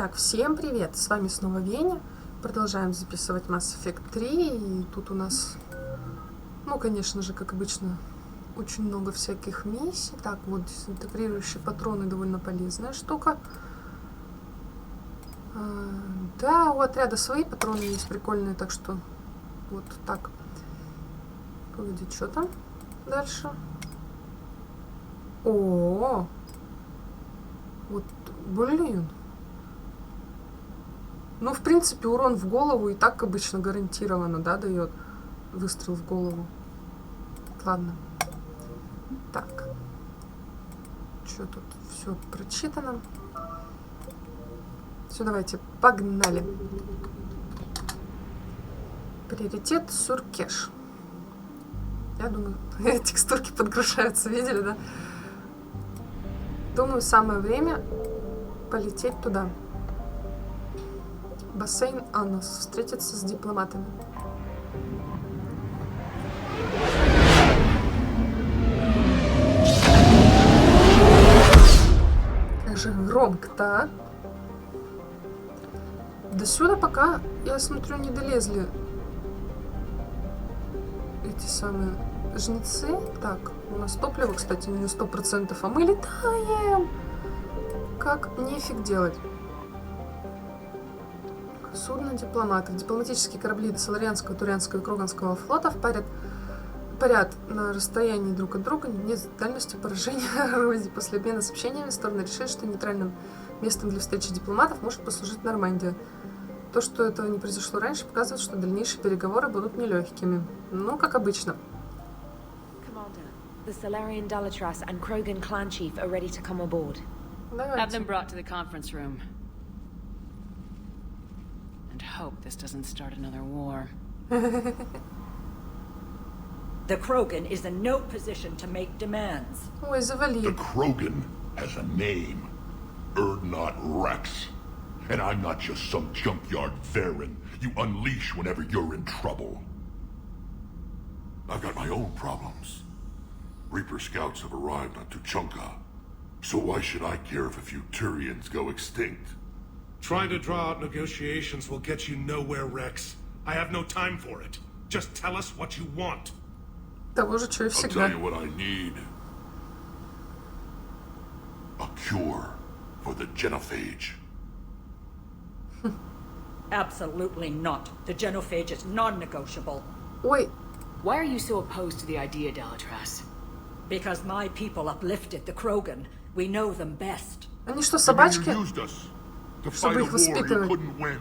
Итак, всем привет! С вами снова Веня. Продолжаем записывать Mass Effect 3. И тут у нас, ну, конечно же, как обычно, очень много всяких миссий. Так, вот дезинтегрирующие патроны довольно полезная штука. Да, у отряда свои патроны есть прикольные, так что вот так. Погоди, что там дальше? О, вот, блин. Ну, в принципе, урон в голову и так обычно гарантированно, да, дает выстрел в голову. Ладно. Так. Что тут? Все прочитано. Все, давайте, погнали. Приоритет Surkesh. Я думаю, текстурки подгружаются, видели, да? Думаю, самое время полететь туда. Бассейн Аннус. Встретиться с дипломатами. Как же громко-то, а? До сюда пока, я смотрю, не долезли эти самые жнецы. Так, у нас топливо, кстати, не на 100%, а мы летаем. Как нефиг делать. Судно дипломатов. Дипломатические корабли Соларианского, Турианского и Кроганского флотов парят на расстоянии друг от друга нет дальности поражения эрозии. После обмена сообщениями стороны решили, что нейтральным местом для встречи дипломатов может послужить Нормандия. То, что этого не произошло раньше, показывает, что дальнейшие переговоры будут нелегкими. Ну, как обычно. The Solarian Dalatras and Krogan clan chief are ready to come aboard. Have them brought to the conference room. And hope this doesn't start another war. The Krogan is in no position to make demands. Ой, завали. The Krogan has a name. Erdnot Rex. And I'm not just some junkyard Varen you unleash whenever you're in trouble. I've got my own problems. Reaper scouts have arrived on Tuchanka. So why should I care if a few Turians go extinct? Trying to draw out negotiations will get you nowhere, Rex. I have no time for it. Just tell us what you want. Того же, что и I'll всегда. tell you what I need. A cure for the genophage. Absolutely not. The genophage is non-negotiable. Ой, Why are you so opposed to the idea, Dalatras? Because my people uplifted the Krogan. We know them best. они что, You собачки? used us to Чтобы fight a их war you воспитывать. couldn't win.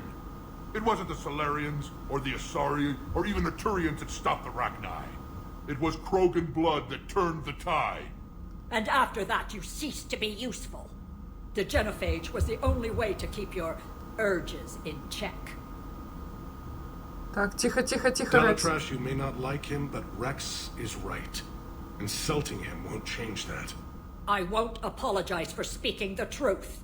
It wasn't the Solarians, or the Asari, or even the Turians that stopped the Rachni. It was Krogan blood that turned the tide. And after that, you ceased to be useful. The genophage was the only way to keep your urges in check. Так, тихо, тихо, тихо, Рекс. Dalatras, you may not like him, but Rex is right. Insulting him won't change that. I won't apologize for speaking the truth.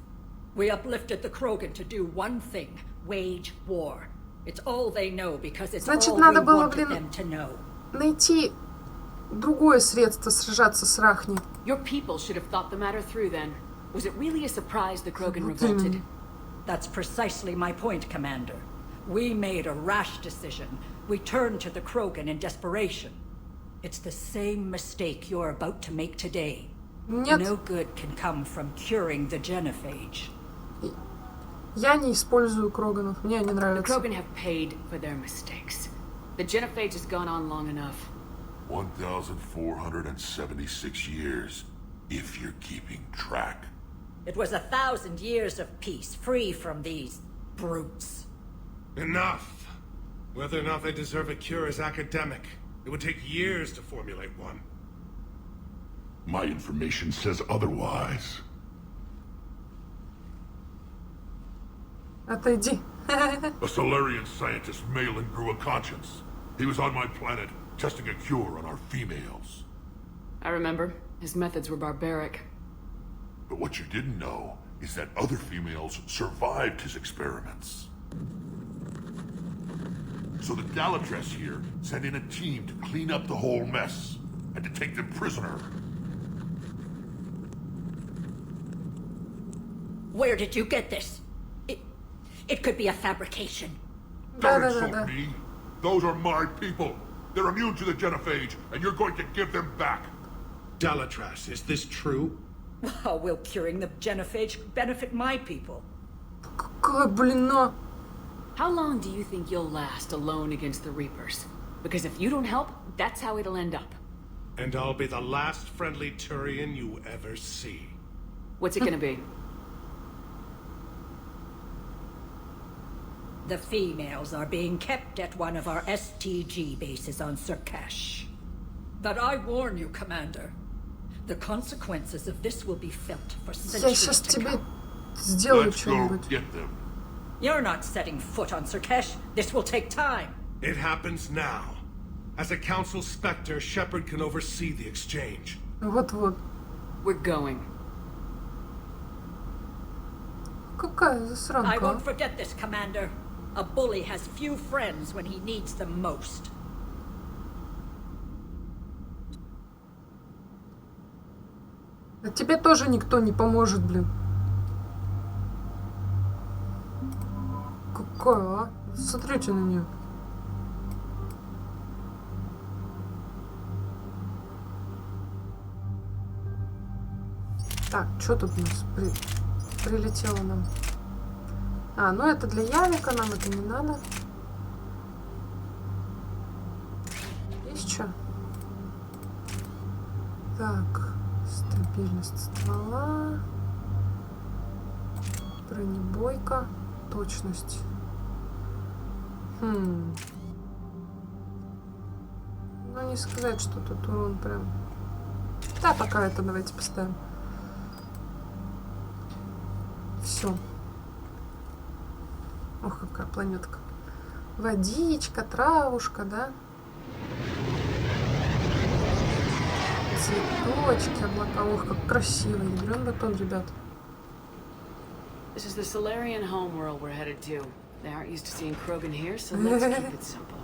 We uplifted the Krogan to do one thing: wage war. It's all they know because it's Значит, all we надо было, wanted блин, them to know. найти другое средство сражаться с Рахни. Your people should have thought the matter through then. Was it really a surprise the Krogan revolted? That's precisely my point, Commander. We made a rash decision. We turned to the Krogan in desperation. It's the same mistake you're about to make today. Нет, No good can come from curing the genophage. я не использую Кроганов. Мне они The нравятся. Krogan have paid for their mistakes. The genophage has gone on long enough. 1,476 years, if you're keeping track. It was 1,000 years of peace, free from these brutes. Enough! Whether or not they deserve a cure is academic. It would take years to formulate one. My information says otherwise. Отойди. A Solarian scientist, Malin, grew a conscience. He was on my planet, testing a cure on our females. I remember. His methods were barbaric. But what you didn't know is that other females survived his experiments. So the Dalatras here sent in a team to clean up the whole mess and to take them prisoner. Where did you get this? It could be a fabrication. Don't Да-да-да-да. insult me. Those are my people. They're immune to the genophage, and you're going to give them back. Delatras, is this true? How will curing the genophage benefit my people? Какое, блин, но... How long do you think you'll last alone against the Reapers? Because if you don't help, that's how it'll end up. And I'll be the last friendly Turian you ever see. What's it gonna be? The females are being kept at one of our STG bases on Surkesh. But I warn you, Commander, the consequences of this will be felt for Я centuries сейчас to тебе come. сделаю Let's go что-нибудь. get them. You're not setting foot on Surkesh. This will take time. It happens now. As a Council Spectre, Shepard can oversee the exchange. Вот-вот. We're going. Какая I засранка, won't а? forget this, Commander. A bully has few friends when he needs them most. А тебе тоже никто не поможет, блин. Какая, а? Смотрите на нее. Так, что тут у нас прилетело нам? А, ну это для Явика, нам это не надо. Есть что? Так, стабильность ствола, бронебойка, точность. Ну не сказать, что тут урон прям. Да, пока это давайте поставим. Все. Ох, какая планетка. Водичка, травушка, да? Цветочки, облака. Ох, как красиво. Ядрён батон, ребят. This is the Solarian homeworld we're headed to. They aren't used to seeing Krogan here, so let's keep it simple.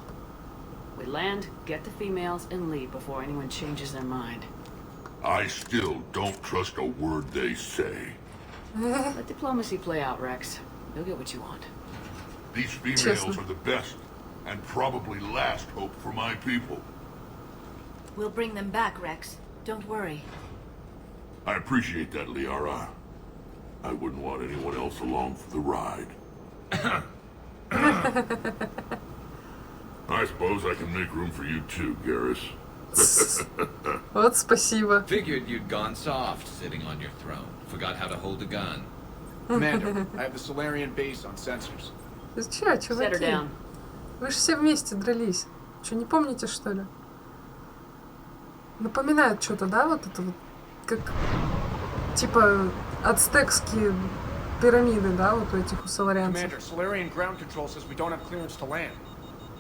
We land, get the females, and leave before anyone changes their mind. I still don't trust a word they say. Let diplomacy play out, Rex. You'll get what you want. These females are the best and probably last hope for my people. We'll bring them back, Rex. Don't worry. I appreciate that, Liara. I wouldn't want anyone else along for the ride. I suppose I can make room for you too, Garrus. Вот спасибо. Figured you'd gone soft sitting on your throne. Forgot how to hold a gun. Commander, I have the Solarian base on sensors. Ты чё, Set her чуваки? down. Вы же все вместе дрались. Что, не помните, что ли? Напоминает что-то, да, вот это вот, как, типа, ацтекские пирамиды, да, вот у этих у соларианцев. Commander, Solarian ground control says we don't have clearance to land.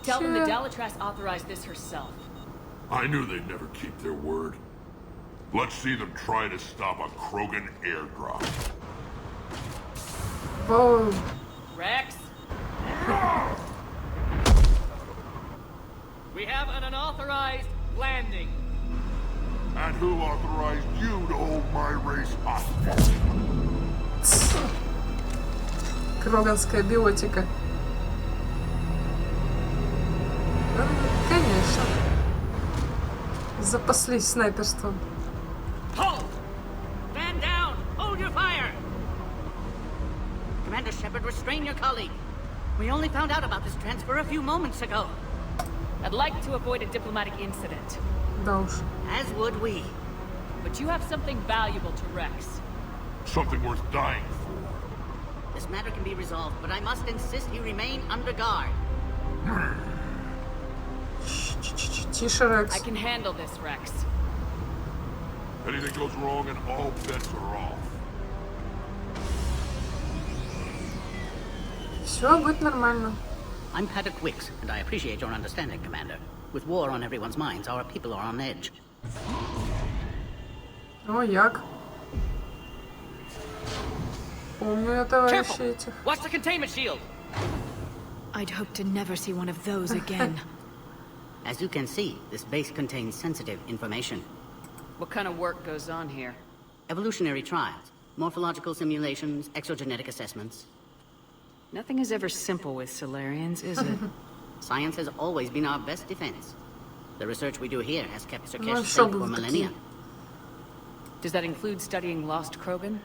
Tell them the Sure. Delatras authorized this herself. I knew they'd never keep their word. Let's see them try to stop a Krogan airdrop. Воу. Rex? We have an unauthorized landing. And who authorized you to hold my race hostage? Кроганская биотика. Конечно. Запаслись снайперством. Hold! Stand down! Hold your fire! Commander Shepard, restrain your colleague. We only found out about this transfer a few moments ago. I'd like to avoid a diplomatic incident. Да уж. As would we. But you have something valuable to Rex. Something worth dying for. This matter can be resolved, but I must insist he remain under guard. Тише, Рекс. I can handle this, Rex. Anything goes wrong and all bets are off. Все будет нормально. I'm Paddock Wicks, and I appreciate your understanding, Commander. With war on everyone's minds, our people are on edge. О, як. Помню я товарищи этих. Watch the containment shield! I'd hope to never see one of those again. As you can see, this base contains sensitive information. What kind of work goes on here? Evolutionary trials, morphological simulations, exogenetic assessments. Nothing is ever simple with Solarians, is it? Science has always been our best defense. The research we do here has kept Ну, Surkesh еще safe бы for вы millennia. такие. Does that include studying lost Krogan?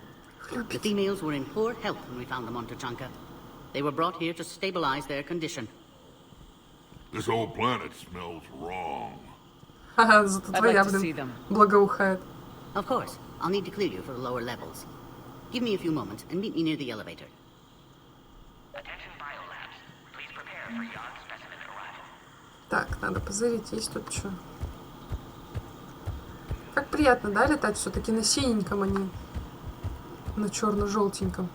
The females were in poor health when we found them on Tuchanka. They were brought here to stabilize their condition. This whole planet smells wrong. Ха-ха, зато I'd твоя, like to see блин, them. благоухает. Of course, I'll need to clear you for the lower levels. Give me a few moments and meet me near the elevator. Attention biolabs. Please prepare for yacht specimen arrival. Так, надо позырить, есть тут что. Как приятно, да, летать все-таки на синеньком, а не на черно-желтеньком.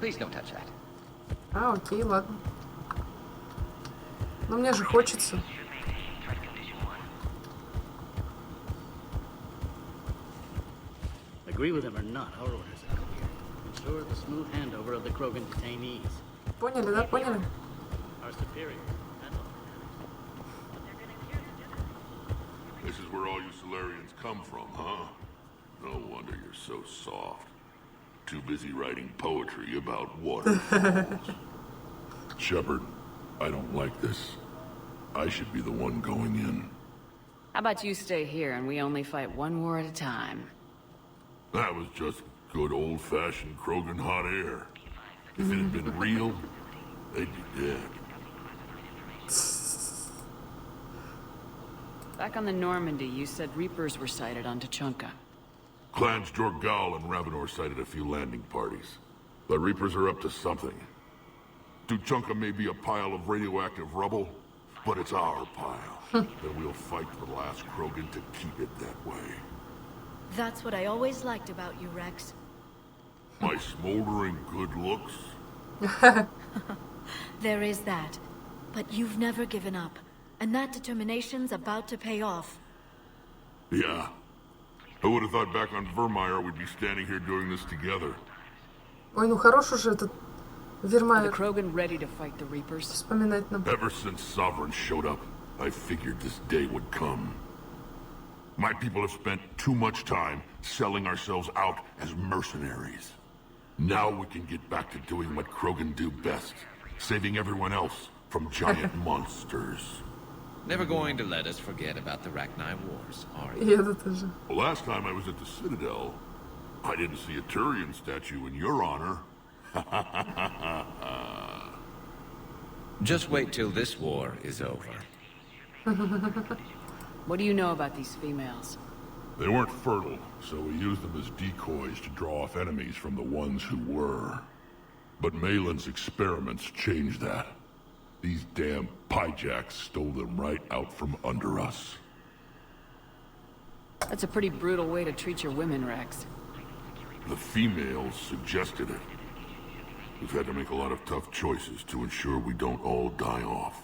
Please don't touch that. А, окей, ладно. Но мне же хочется. Agree with them or not, our orders are clear. Ensure the smooth handover of the Krogan detainees. Поняли, да, поняли? Our superior. This is where all you Solarians come from, huh? No wonder you're so soft. Too busy writing poetry about waterfalls. Shepard, I don't like this. I should be the one going in. How about you stay here and we only fight one war at a time? That was just good old-fashioned Krogan hot air. If it had been real, they'd be dead. Back on the Normandy, you said Reapers were sighted on Tuchanka. Clans Jorgal and Ravenor sighted a few landing parties. The Reapers are up to something. Tuchanka may be a pile of radioactive rubble, but it's our pile. And we'll fight to the last Krogan to keep it that way. That's what I always liked about you, Rex. My smoldering good looks? There is that. But you've never given up. And that determination's about to pay off. Yeah. I would have thought back on Vermeer we'd be standing here doing this together. Ой, ну хорош уже этот Are the Вермайер Krogan ready to fight the Reapers? вспоминать нам. Ever since Sovereign showed up, I figured this day would come. My people have spent too much time selling ourselves out as mercenaries. Now we can get back to doing what Krogan do best, saving everyone else from giant monsters. Never going to let us forget about the Rachni Wars, are И you? это тоже. Well, last time I was at the Citadel, I didn't see a Turian statue in your honor. Just wait till this war is over. What do you know about these females? They weren't fertile, so we used them as decoys to draw off enemies from the ones who were. But Malin's experiments changed that. These damn pyjacks stole them right out from under us. That's a pretty brutal way to treat your women, Rex. The females suggested it. We've had to make a lot of tough choices to ensure we don't all die off.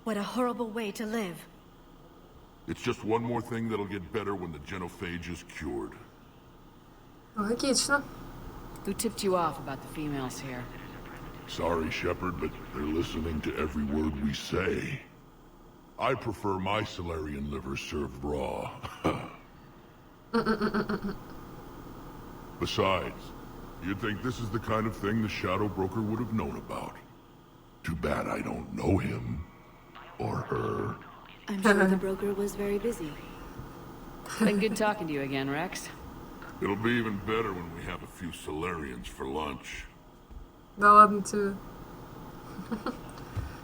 What a horrible way to live. It's just one more thing that'll get better when the genophage is cured. Логично. Who tipped you off about the females here? Sorry, Shepard, but they're listening to every word we say. I prefer my Solarian liver served raw. Besides, you'd think this is the kind of thing the Shadow Broker would have known about. Too bad I don't know him. Or her. I'm sure the broker was very busy. Been good talking to you again, Rex. It'll be even better when we have a few Solarians for lunch. Да ладно тебе.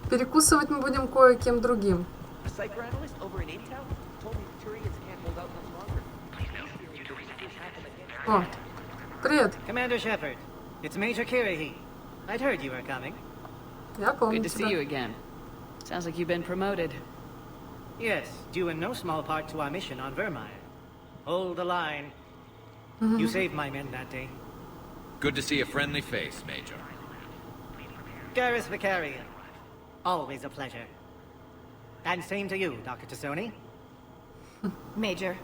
Перекусывать мы будем кое-кем другим. A psychoanalyst over in Intel told me the Turians can't hold out much longer. Please note, due to recent attacks О, привет. Commander Shepard, it's Major Kirihi. I'd heard you were coming. Я помню Good to see тебя. you again. Sounds like you've been promoted. Yes, due in no small part to our mission on Vermeer. Hold the line. You saved my men that day. Good to see a friendly face, Major. Garrus Vicarian. Always a pleasure. And same to you, Dr. Tassoni. Major.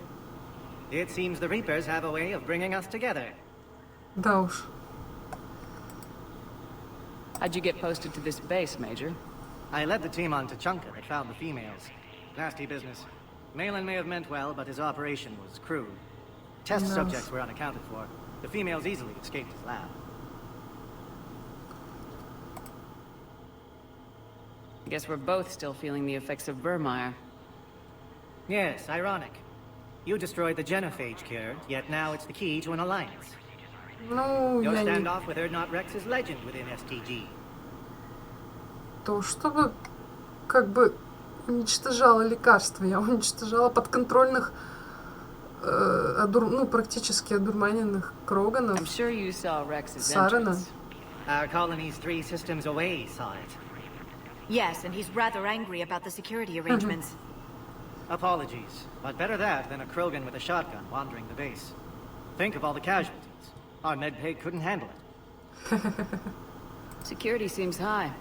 It seems the Reapers have a way of bringing us together. Да уж. How'd you get posted to this base, Major? I led the team on Tuchanka that found the females. Nasty business. Malin may have meant well, but his operation was crude. Test Nice. subjects were unaccounted for. The females easily escaped his lab. Guess we're both still feeling the effects of Vermeer. Yes, ironic. You destroyed the genophage cure, yet now it's the key to an alliance. Ну, Your я не... standoff with Erdnot Rex is legend within STG. То, чтобы как бы уничтожала лекарства, я уничтожала подконтрольных, ну, практически одурманенных Кроганов. I'm sure you saw Rex's Сарана. entrance. Our colony's 3 systems away saw it. Yes, and he's rather angry about the security arrangements. Apologies, but better that than a Krogan with a shotgun wandering the base. Think of all the casualties. Our medpay couldn't handle it. Security seems high.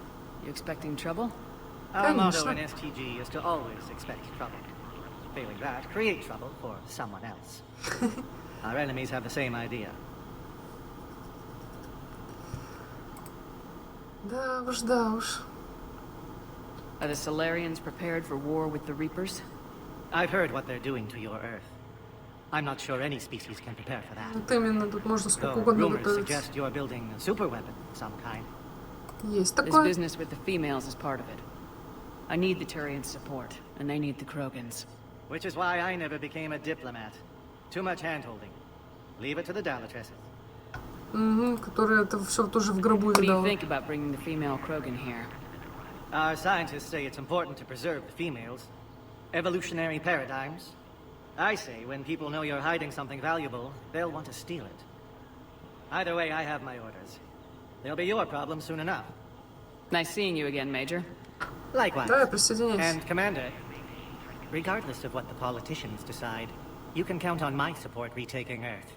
You expecting trouble? Our motto in STG is to always expect trouble. Failing that, create trouble for someone else. Our enemies have the same idea. Да уж, да уж. Are the Solarians prepared for war with the Reapers? I've heard what they're doing to your Earth. I'm not sure any species can prepare for that. Вот именно, тут можно сколько Though угодно rumors готовить. suggest you're building a super weapon of some kind. Есть This такое. business with the females is part of it. I need the Turians' support, and they need the Krogans. Which is why I never became a diplomat. Too much hand-holding. Leave it to the Dalatresses. Угу, которая это все тоже в гробу What do you видала. think about bringing the female Krogan here? Our scientists say it's important to preserve the females. Evolutionary paradigms. I say when people know you're hiding something valuable, they'll want to steal it. Either way, I have my orders. They'll be your problem soon enough. Nice seeing you again, Major. Likewise. Да, я присоединяюсь. And Commander, regardless of what the politicians decide, you can count on my support retaking Earth.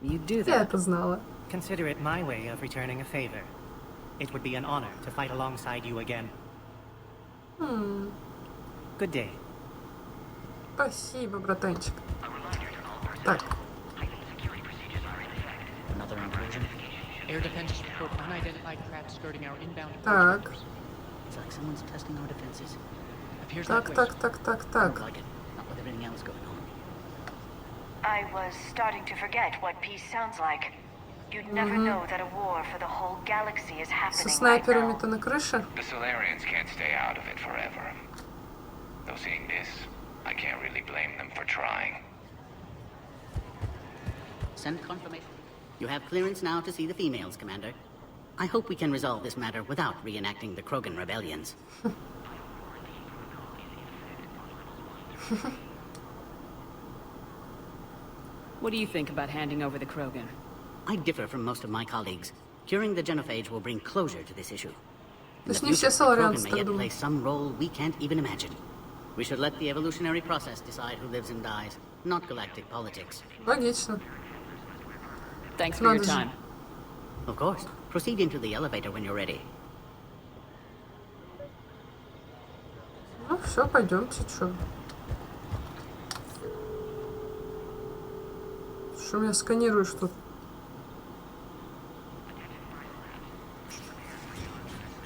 You do Я that. это знала. Consider it my way of returning a favor. It would be an honor to fight alongside you again. Good day. Спасибо, братанчик. Так. Another intrusion. Air defenses report unidentified craft skirting our inbound. Так. It's like someone's testing our defenses. Appears Так, that way. так. Like it. Not with everything else going on. I was starting to forget what peace sounds like. You'd never know that a war for the whole galaxy is Со happening right now. снайперами-то на крыше. The Solarians can't stay out of it forever. Though seeing this, I can't really blame them for trying. Send confirmation. You have clearance now to see the females, Commander. I hope we can resolve this matter without reenacting the Krogan rebellions. What do you think about handing over the Krogan? I differ from most of my colleagues. Curing the genophage will bring closure to this issue. То есть не все соларианцы Krogan may так yet play думают. some role we can't even imagine. We should let the evolutionary process decide who lives and dies, not galactic politics. Логично. Thanks for your Надо же. time. Of course. Proceed into the elevator when you're ready. Ну все, пойдемте, что. Что меня сканируешь тут?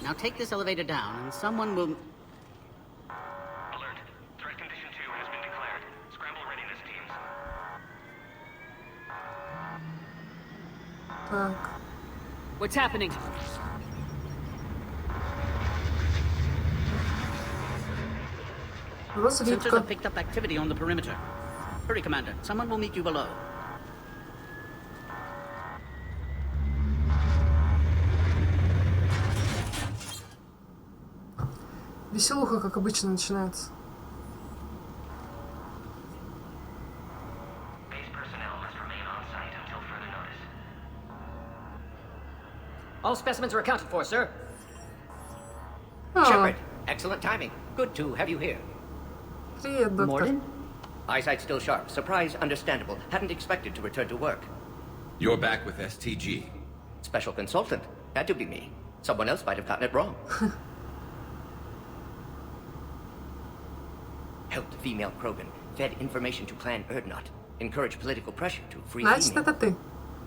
Now take this elevator down and someone will... Alert. Threat condition 2 has been declared. Scramble readiness teams. Так. What's happening? Sensors Разведка. have picked up activity on the perimeter. Hurry, Commander. Someone will meet you below. Веселуха, как обычно, начинается. Base personnel must remain on site until further notice. All specimens are accounted for, sir. А, Shepard, excellent timing. Good to have you here. привет, доктор. Morden? Eyesight still sharp. Surprise understandable. Hadn't expected to return to work. You're back with STG. Special consultant. Had to be me. Someone else might have gotten it wrong. Helped female Krogan. Fed information to Clan Erdnot. Encouraged political pressure to free Значит, female. это ты.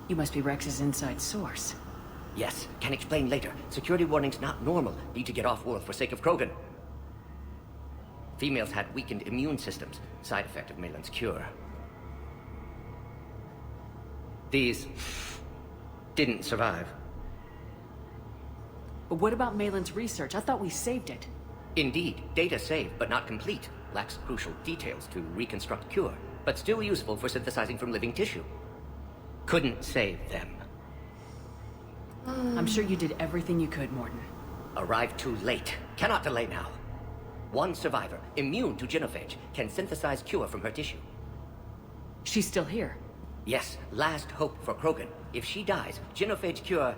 You must be Rex's inside source. Yes, can explain later. Security warnings not normal. Need to get off-world for sake of Krogan. Females had weakened immune systems. Side effect of Malin's cure. These didn't survive. But what about Malin's research? I thought we saved it. Indeed, data saved, but not complete. Lacks crucial details to reconstruct cure, but still useful for synthesizing from living tissue. Couldn't save them. I'm sure you did everything you could, Morton. Arrived too late. Cannot delay now. One survivor, immune to genophage, can synthesize cure from her tissue. She's still here? Yes, last hope for Krogan. If she dies, genophage cure...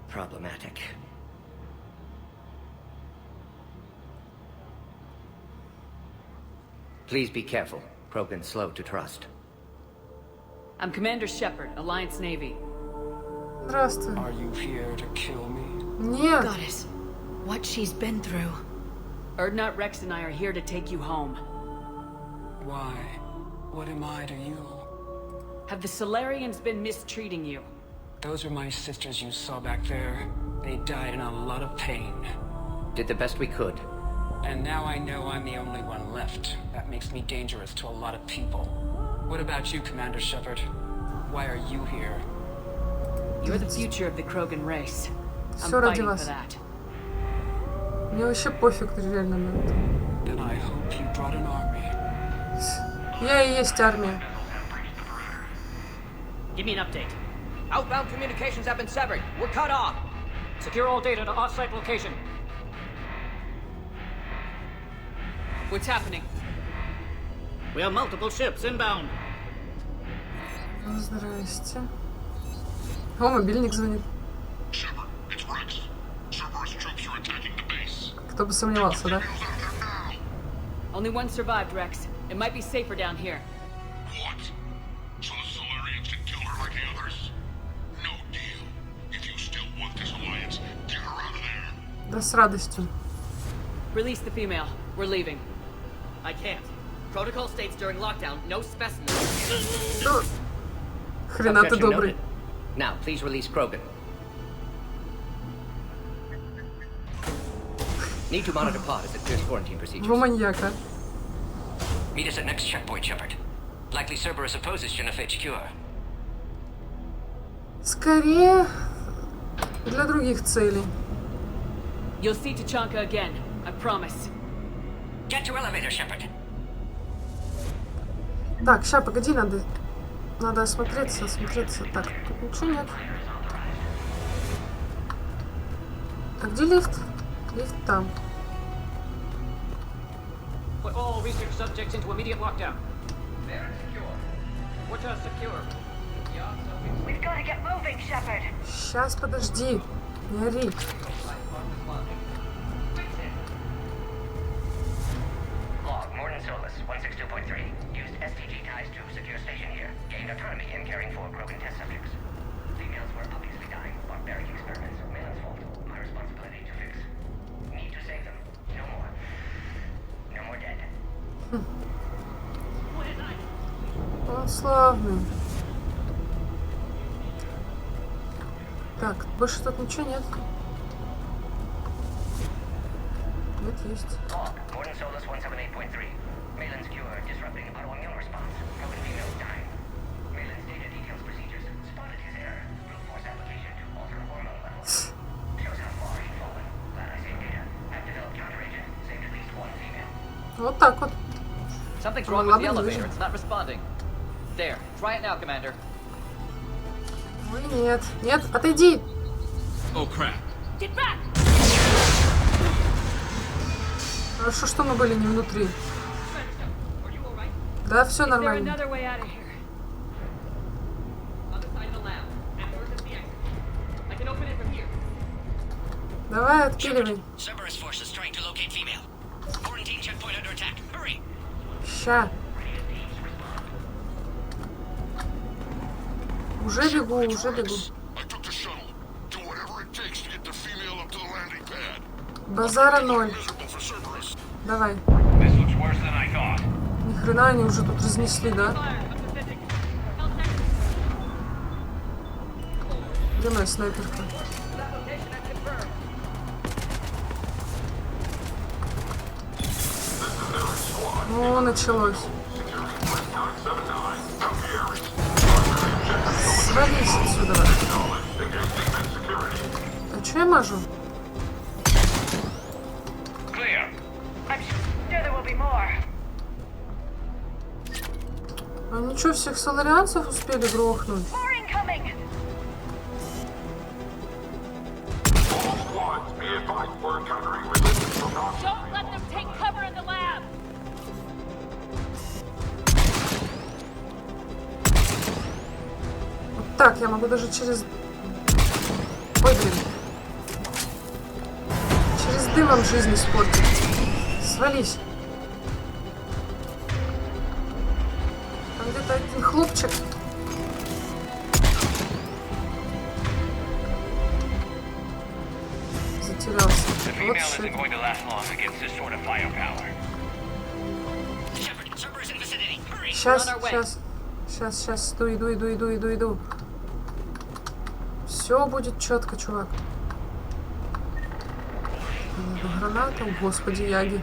problematic. Please be careful. Krogan's slow to trust. I'm Commander Shepard, Alliance Navy. Здравствуй. Are you here to kill me? Нет. Goddess, what she's been through. Erdnot, Rex, and I are here to take you home. Why? What am I to you? Have the Solarians been mistreating you? Those are my sisters you saw back there. They died in a lot of pain. Did the best we could. And now I know I'm the only one left. That makes me dangerous to a lot of people. What about you, Commander Shepard? Why are you here? You're the future of the Krogan race. I'm Всё ради fighting вас. for that. Мне вообще пофиг реально на это. Then I hope you brought an army. Я и есть армия. Give me an update. Outbound communications have been severed. We're cut off. Secure all data to off-site location. What's happening? We have multiple ships inbound. Здрасте. О, мобильник звонит. Кто бы сомневался, да? Only one survived, Rex. It might be safer down here. What? So the Solarians can kill her like the others? No deal. If you still want this alliance, get her out of there. Да с радостью. Release the female. We're leaving. I can't. Protocol states during lockdown, no specimens. Ну, хрена ты добрый. Now, please release Krogan. Need to monitor pod as it clears quarantine procedures. Вы маньяка. Meet us at next checkpoint, Shepard. Likely Cerberus opposes genophage cure. Скорее для других целей. You'll see Tachanka again. I promise. Get to elevator, Shepard. Так, ща, погоди, надо осмотреться. Так, тут ничего нет. А где лифт? Лифт там. Put all research subjects into immediate lockdown. They're secure. What is secure? We've got to get moving, Shepard. Сейчас, подожди. Не ори. Log, Morton Solus, 162.3. Used STG ties to secure station here. Gained autonomy in caring for Krogan test subjects. Females were obviously dying. Barbaric experiments. Malin's fault. My responsibility to fix. Need to save them. No more. No more dead. Он славный. Так, больше тут ничего нет. Нет, есть. Log, Morton Solus 178.3. Malin's cure disrupting autoimmune response. Krogan females dying. Malin's data details procedures. Spotted his error. Brute force application to alter hormone levels. Shows how far he'd fallen. Glad I saved data. I've developed counteragent. Saved at least one female. Вот так вот. Something's wrong with the elevator. It's not responding. There. Try it now, Commander. Ой, нет. Нет, отойди. Oh crap. Get back! Хорошо, что мы были не внутри. Да, все нормально. Another way out of here. Other side of the lab. Emergency exit. I can open it from here. Давай, отпиливай. Cerberus forces trying to locate female. Quarantine checkpoint under attack. Hurry! Ща. Уже бегу, уже бегу. Базара 0. Давай. Ни хрена они уже тут разнесли, да? Где моя снайперка? О, началось. Свались отсюда. А чё я мажу? А ничего, всех соларианцев успели грохнуть. Вот так, я могу даже через... Ой, блин. Через дымом жизнь испортить. Свались. Там где-то один хлопчик. Затерялся. Вот shit. Сейчас. Иду. Все будет четко, чувак. Граната, господи, яги.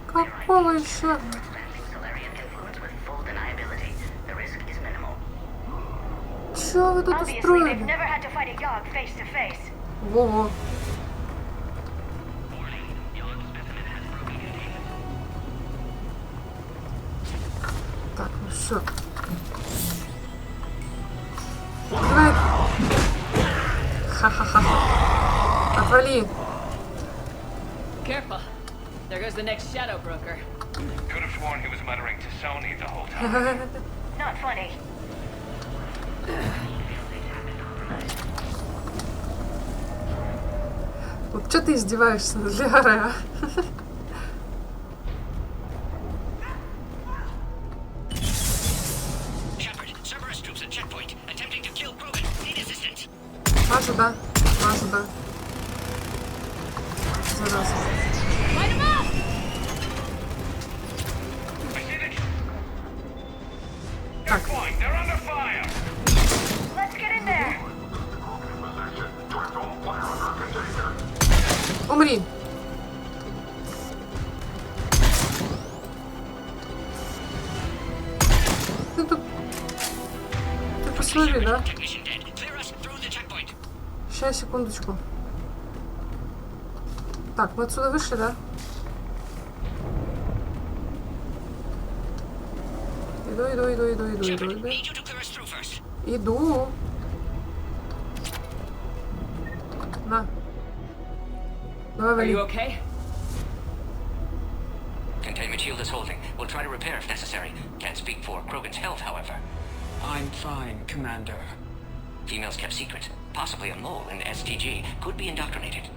Какого еще? Что вы тут устроили? Во-во. Так, ну все. Давай. Ха-ха-ха. Отвали. Careful. There goes the next shadow broker. Could have sworn he was muttering to Sony the whole time. Not funny. Вот что ты издеваешься над Лярой, а? Мажу, да. Зараза. Так. Умри. Ты тут... Ты посмотри, да? Сейчас, секундочку. Так, мы отсюда вышли, да? Иду. На. Давай, вали. Containment shield is holding. We'll try to repair if necessary. Can't speak for Krogan's health, however. I'm fine, Commander. Females kept secret. Possibly a mole in STG could be indoctrinated.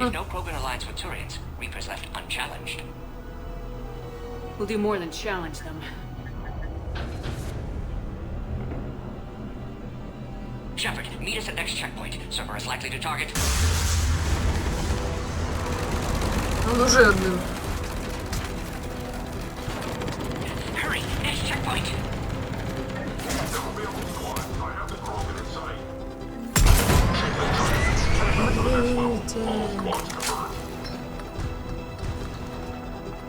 If no Krogan aligns with Turians, Reapers left unchallenged. We'll do more than challenge them. Shepard, meet us at next checkpoint. Cerberus likely to target. Он уже отбил. Hurry, next checkpoint.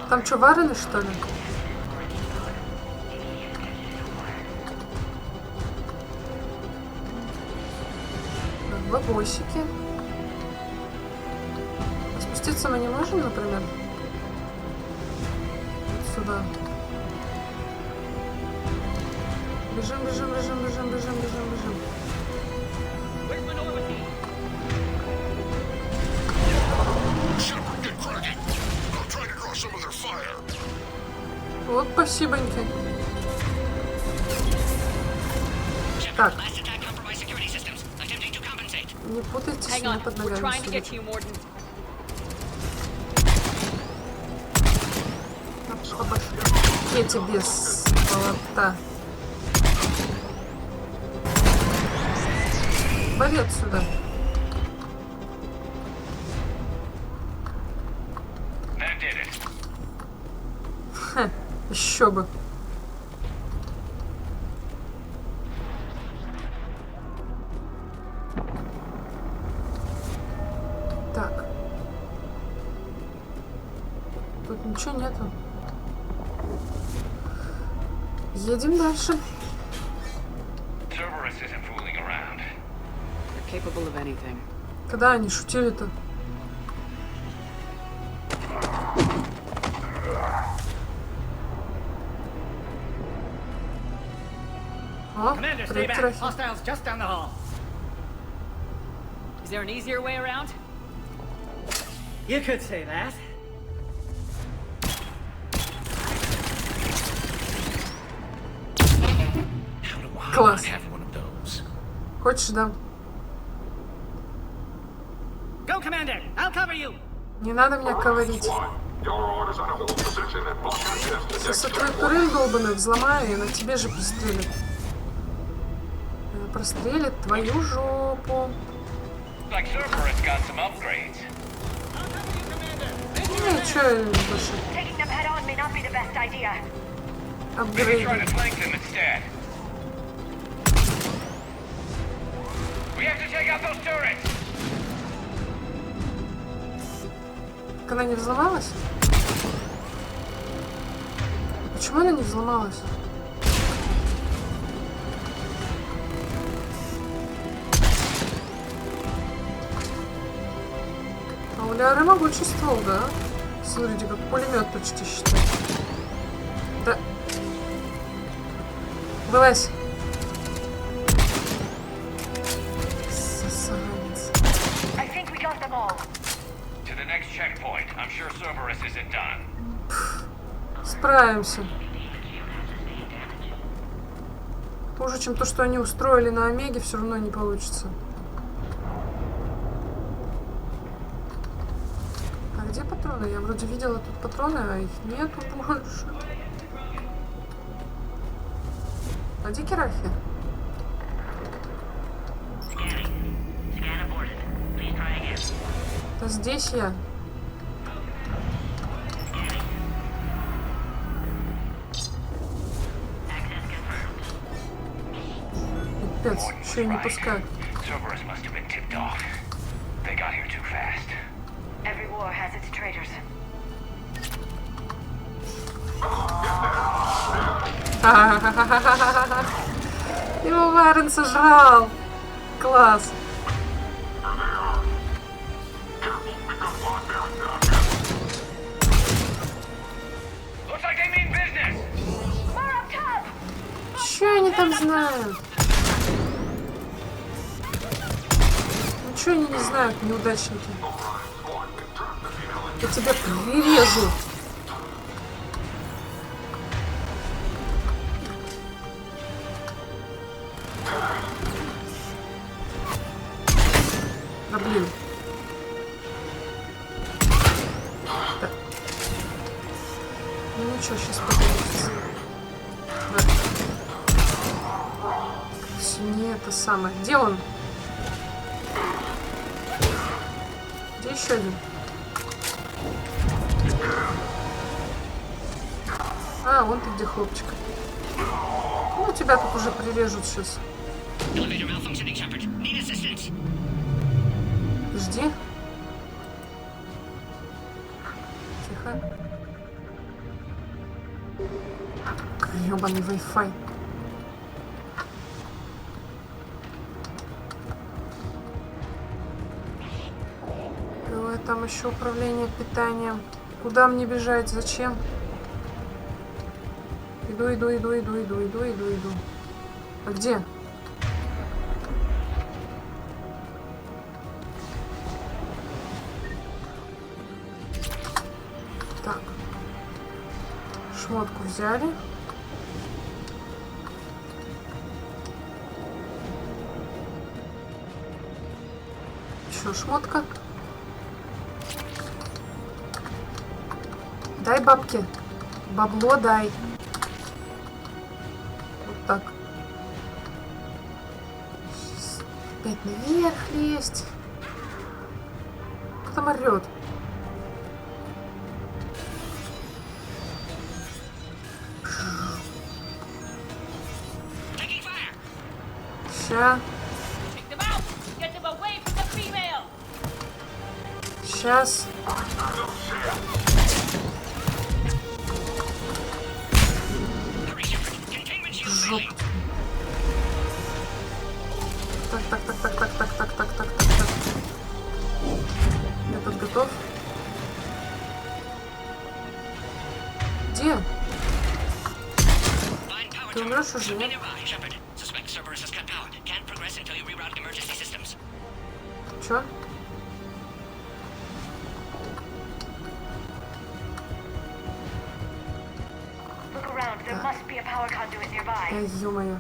Там что, варены, что ли? Бабосики. А спуститься мы не можем, например? Вот сюда. Бежим. Вот, спасибоньки. Так. Не путайтесь, не под ногами. Я тебе с болота. Вали отсюда. Ха, еще бы. Так. Тут ничего нету. Едем дальше. capable of anything. Когда они шутили-то? О, Commander, stay back. Hostiles just down the hall. Is there an easier way around? You could say that. Класс. Хочешь, да? Go, Commander. I'll cover you. Не надо меня ковырить. Сейчас я твой турель долбаный взломаю и на тебе же пристрелит. Прострелит твою жопу. Like Surkesh got some upgrades. Не, чё я больше? Taking them head on may not be the best idea. Maybe try to flank them instead. We have to take out those turrets. Так она не взломалась? Почему она не взломалась? А у Ляры могучий ствол, да? Смотрите, как пулемет почти считает. Да. Вылазь. Засранец. I think we got them all. To the next checkpoint. I'm sure Cerberus isn't done. Справимся. Хуже, чем то, что они устроили на Омеге, все равно не получится. А где патроны? Я вроде видела тут патроны, а их нету больше. А где Керахи? Да здесь я. Пипец, еще и не пускают. Cerberus must have been tipped off. They got here too fast. Every war has its traitors. Его Варен сожрал. Класс. Че они там знают? Ничего они не знают, неудачники. Я тебя прирежу. Да блин. Да. Ну ничего, сейчас подается. Да. Не это самое. Где он? Где еще один? А, вон ты где, хлопчик. Ну, тебя тут уже прирежут сейчас. Жди. Тихо. Гребаный Wi-Fi. Там еще управление питанием. Куда мне бежать? Зачем? Иду. А где? Так. Шмотку взяли. Еще шмотка. Дай бабки. Бабло дай. Вот так. Сейчас опять наверх лезть. Кто там орёт? Ща. Сейчас. Жопа. Так, Этот готов. Где? Ты умрешь уже, нет? Чё? Ай, ё-моё.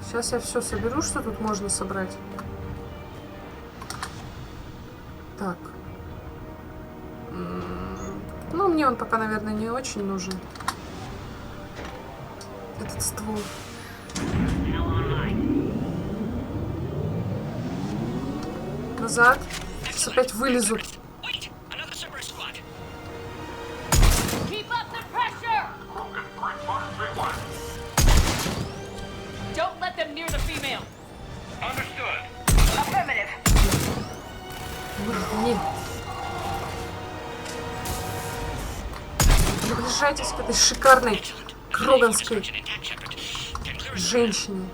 Сейчас я все соберу, что тут можно собрать. Так. Ну, мне он пока, наверное, не очень нужен. Этот ствол. Назад. Сейчас опять вылезу. Don't let them near the female. Understood. Affirmative. Не. Приближайтесь к этой шикарной кроганской женщине.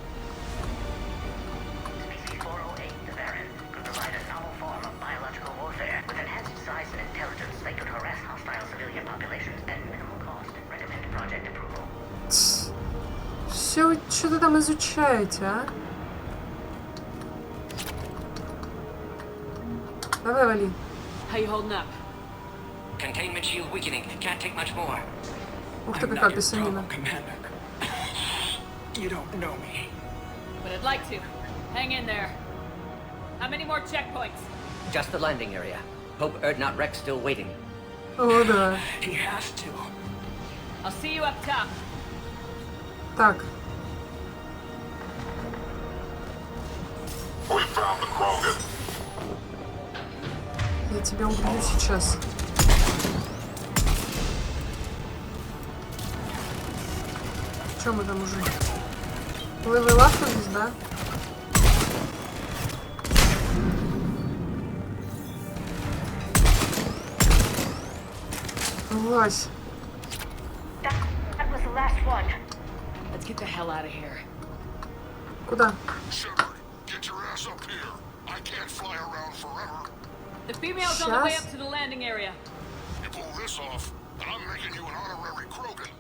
Все, что ты там изучаете, а? Давай, вали. How you holding up? Containment shield weakening. Can't take much more. Ух ты, какая писанина. You don't know me. But I'd like to. Hang in there. How many more checkpoints? Just the landing area. Hope Erdnot Rex still waiting. О, да. He has to. I'll see you up top. Так. Я тебя убью сейчас. Что мы там уже? Левелапнулись, да? Вась. That was the last one. Let's get the hell out of here. Куда? The female's on the way up to the landing area. You pull this off, and I'm making you an honorary Krogan.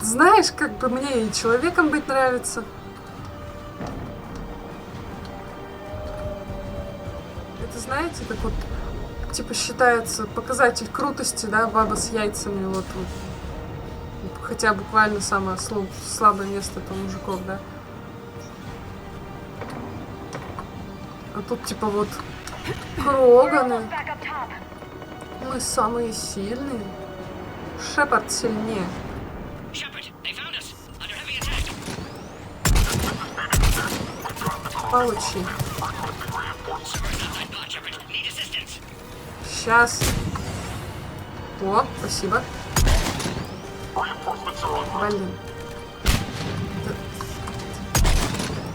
Знаешь, как бы мне и человеком быть нравится. Это, знаете, как вот, типа, считается показатель крутости, да, баба с яйцами, вот. Хотя буквально самое слабое место это у мужиков, да. А тут, типа, вот, Кроганы. Мы самые сильные. Шепард сильнее. Получи. Сейчас. О, спасибо. Блин.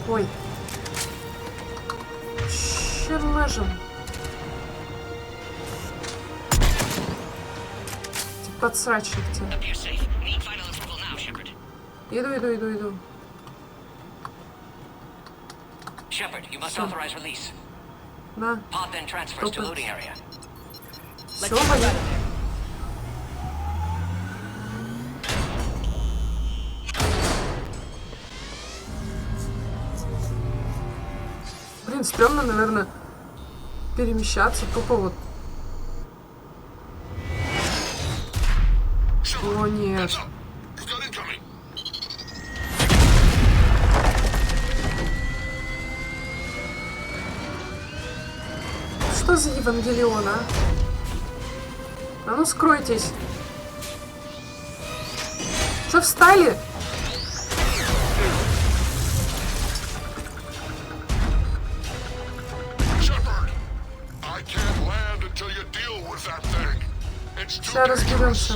Ой. Черножем. Подсрачник тебе. Иду. Shepard, you must authorize release. На. Pod then transfers to loading area. Все, понятно. Блин, стрёмно, наверное, перемещаться тупо вот. О, нет. Что за Евангелион, а? А ну скройтесь. Что встали? Сейчас разберемся.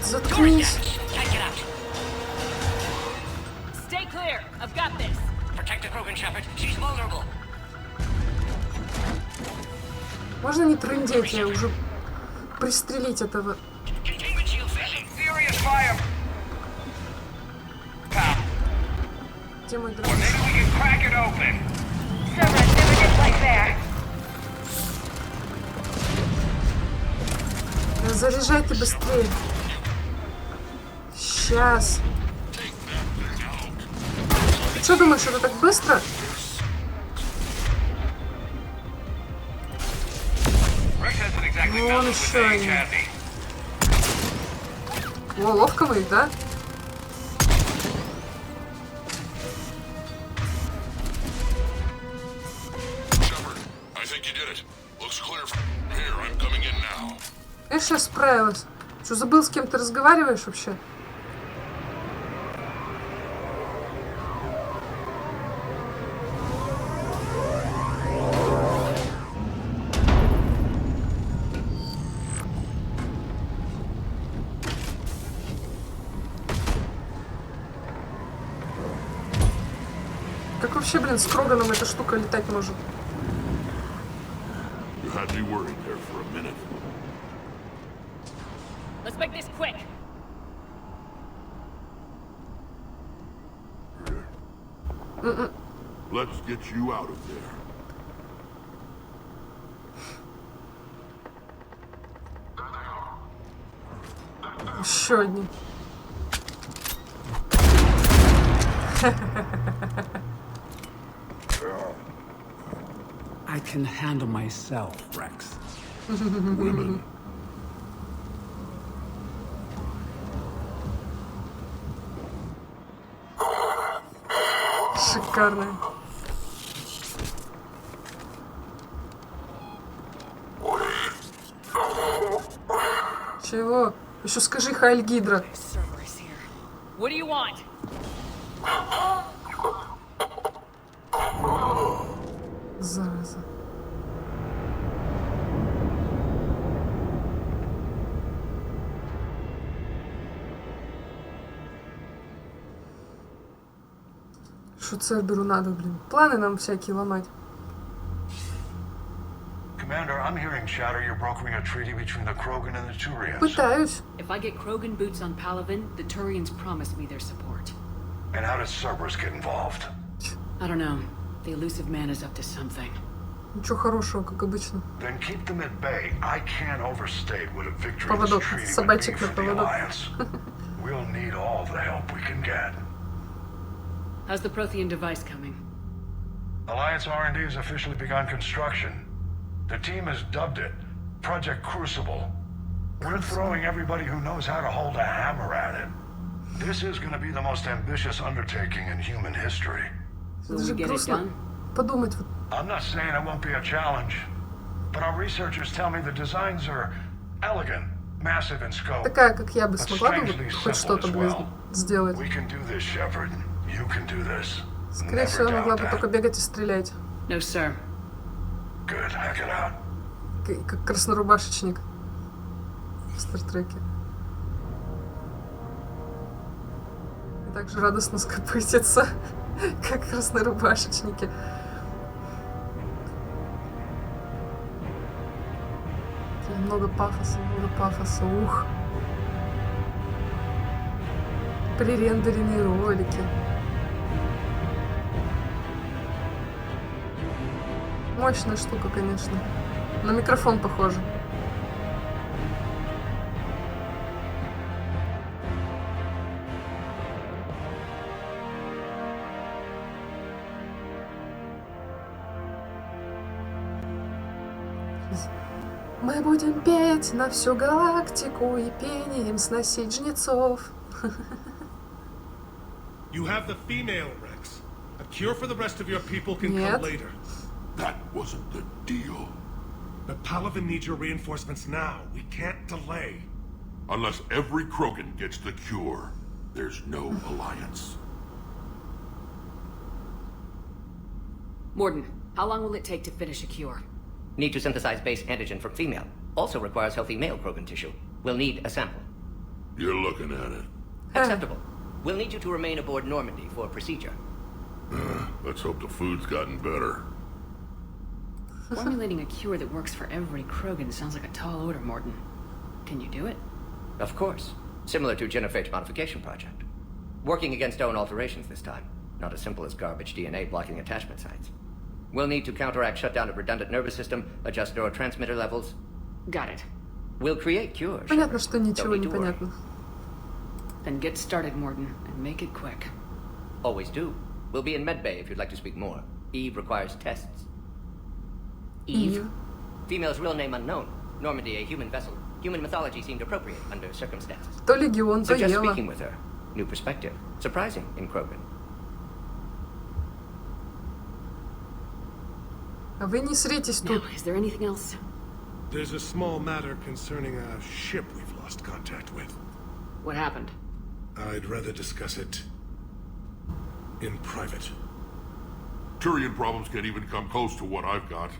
Заткнись. Stay clear. I've got this. Protect the Krogan, Shepard. She's vulnerable. Можно не трындеть, я уже пристрелить этого. Где мой дрон? Заряжайте быстрее. Сейчас. Ты что думаешь, это так быстро? Вон еще они. О, ловко вы их, да? Я сейчас справилась. Что, забыл, с кем ты разговариваешь вообще? Как вообще, блин, с Кроганом эта штука летать может? Let's make this quick. Let's get you out of there. Еще одни. I can handle myself, Rex. Women. Шикарно. Чего? Еще скажи Хайль Гидра. What do you want? Зараза. Что Церберу надо, блин? Планы нам всякие ломать. Commander, I'm hearing chatter you're brokering a treaty between the Krogan and the Turians. Пытаюсь. If I get Krogan boots on Palaven, the Turians promise me their support. And how does Cerberus get involved? I don't know. The elusive man is up to something. Ничего хорошего, как обычно. Then keep them at bay. I can't overstate what a victory in Поводок. this treaty would be Собачек на for the поводок. Alliance. We'll need all the help we can get. How's the Prothean device coming? Alliance R&D has officially begun construction. The team has dubbed it Project Crucible. We're throwing everybody who knows how to hold a hammer at it. This is going to be the most ambitious undertaking in human history. Will we get it done? Подумать. I'm not saying it won't be a challenge, but our researchers tell me the designs are elegant, massive in scope. Такая, как я бы but смогла бы strangely хоть simple что-то as бы well. сделать. We can do this, Shepard. You can do this. Скорее всего, я могла бы только бегать и стрелять. No, sir. Good, hack it out. Как краснорубашечник в Стартреке. И также радостно скопытиться, как краснорубашечники. Много пафоса, ух. Пререндеренные ролики. Мощная штука, конечно. На микрофон похоже. Мы будем петь на всю галактику и пением сносить жнецов. You have the female, Rex. A cure for the rest of your people can come later. That wasn't the deal. But Palaven needs your reinforcements now. We can't delay. Unless every Krogan gets the cure, there's no alliance. Morden, how long will it take to finish a cure? Need to synthesize base antigen from female. Also requires healthy male Krogan tissue. We'll need a sample. You're looking at it. Acceptable. We'll need you to remain aboard Normandy for procedure. Let's hope the food's gotten better. Formulating a cure that works for every Krogan sounds like a tall order, Morden. Can you do it? Of course. Similar to Genophage modification project. Working against own alterations this time. not as simple as garbage DNA blocking attachment sites. We'll need to counteract shutdown of redundant nervous system, adjust neurotransmitter levels. Got it. We'll create cures. Понятно, что ничего не понятно. Then get started, Morton, and make it quick. Always do. We'll be in medbay if you'd like to speak more. Eve requires tests. Eve? Female's real name unknown. Normandy, a human vessel. Human mythology seemed appropriate under circumstances. То легион, то Suggest Ева. speaking with her. New perspective. Surprising in Krogan. А вы не сритесь тут. Is there anything else? There's a small matter concerning a ship we've lost contact with. What happened? I'd rather discuss it in private. Turian problems can't even come close to what I've got.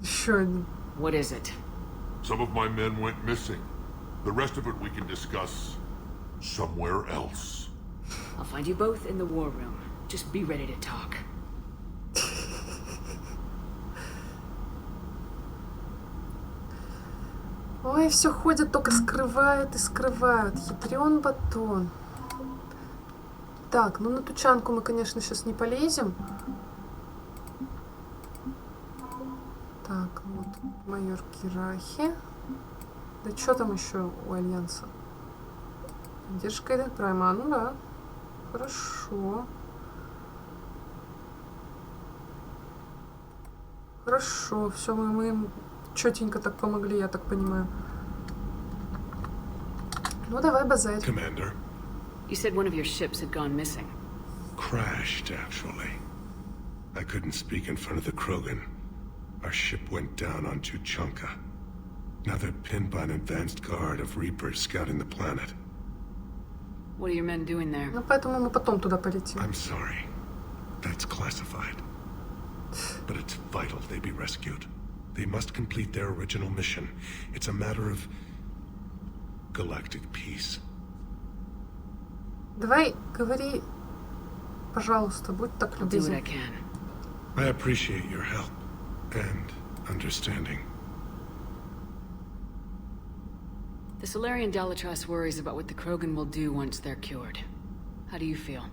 Sure. What is it? Some of my men went missing. The rest of it we can discuss somewhere else. I'll find you both in the war room. Just be ready to talk. Ой, все ходят, только скрывают и скрывают. Хитрен батон. Так, ну на тучанку мы, конечно, сейчас не полезем. Так, вот майор Кирахи. Да что там еще у Альянса? Поддержка Эден Прайма. Ну да. Хорошо. Хорошо. Все, мы им четенько так помогли, я так понимаю. Ну давай базарь. Commander. You said one of your ships had gone missing. Crashed, actually. I couldn't speak in front of the Krogan. Our ship went down on Tuchanka. Now they're pinned by an advanced guard of Reapers scouting the planet. What are your men doing there? Ну поэтому мы потом туда полетим. I'm sorry. That's classified. But it's vital they be rescued. They must complete their original mission. It's a matter of galactic peace. Давай, говори, пожалуйста, будь так любезен. I appreciate your help and understanding. The Solarian Dalatrass worries about what the Krogan will do once they're cured. How do you feel?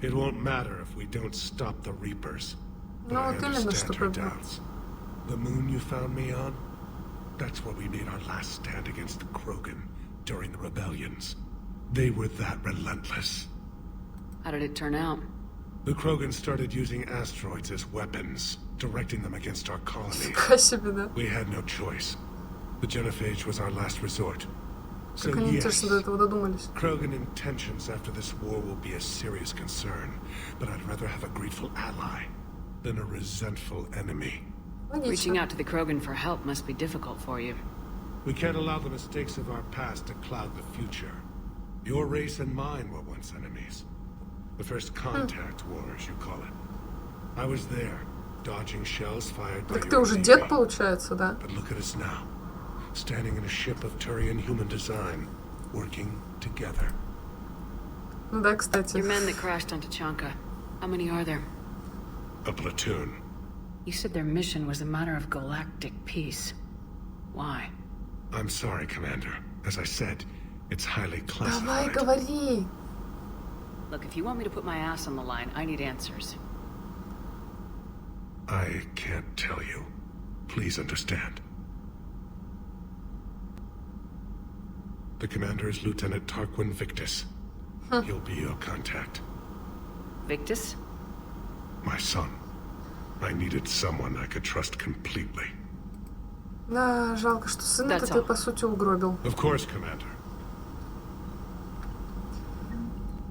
It won't matter if we don't stop the Reapers. But Ну I вот именно, что understand her как бы. doubts. The moon you found me on? That's where we made our last stand against the Krogan during the rebellions. They were that relentless. How did it turn out? The Krogan started using asteroids as weapons, directing them against our colony. We had no choice. The genophage was our last resort. So Как они yes, интересно до этого додумались. Krogan intentions after this war will be a serious concern, but I'd rather have a grateful ally than a resentful enemy. Reaching out to the Krogan for help must be difficult for you. We can't allow the mistakes of our past to cloud the future. Your race and mine were once enemies. The first contact war, as you call it. I was there, dodging shells fired by Так ты your уже Navy. дед, получается, да? But look at us now, standing in a ship of Turian human design, working together. Ну да, кстати. Your men that crashed on Tuchanka, how many are there? A platoon. You said their mission was a matter of galactic peace. Why? I'm sorry, Commander. As I said, it's highly Давай, classified. говори. Look, if you want me to put my ass on the line, I need answers. I can't tell you. Please understand. The commander is Lieutenant Tarquin Victus. He'll be your contact. Victus? My son. I needed someone I could trust completely. Да, жалко, что сына-то ты, по сути, угробил. Of course, Commander.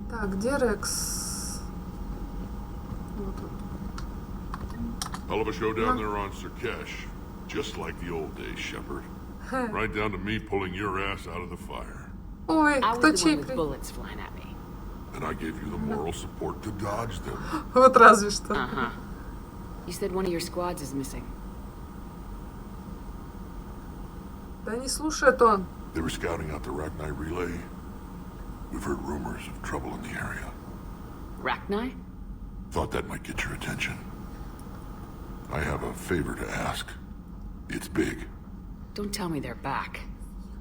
Так, где Рекс? Вот он. Hell of a show down there on Surkesh. Just like the old days, Shepard. Right down to me pulling your ass out of the fire. Ой, I кто was the one with чей? bullets flying at me. And I gave you the moral support to dodge them. Вот разве что. Uh-huh. You said one of your squads is missing. Да не слушает он. They were scouting out the Rachni relay. We've heard rumors of trouble in the area. Rachni? Thought that might get your attention. I have a favor to ask. It's big. Don't tell me they're back.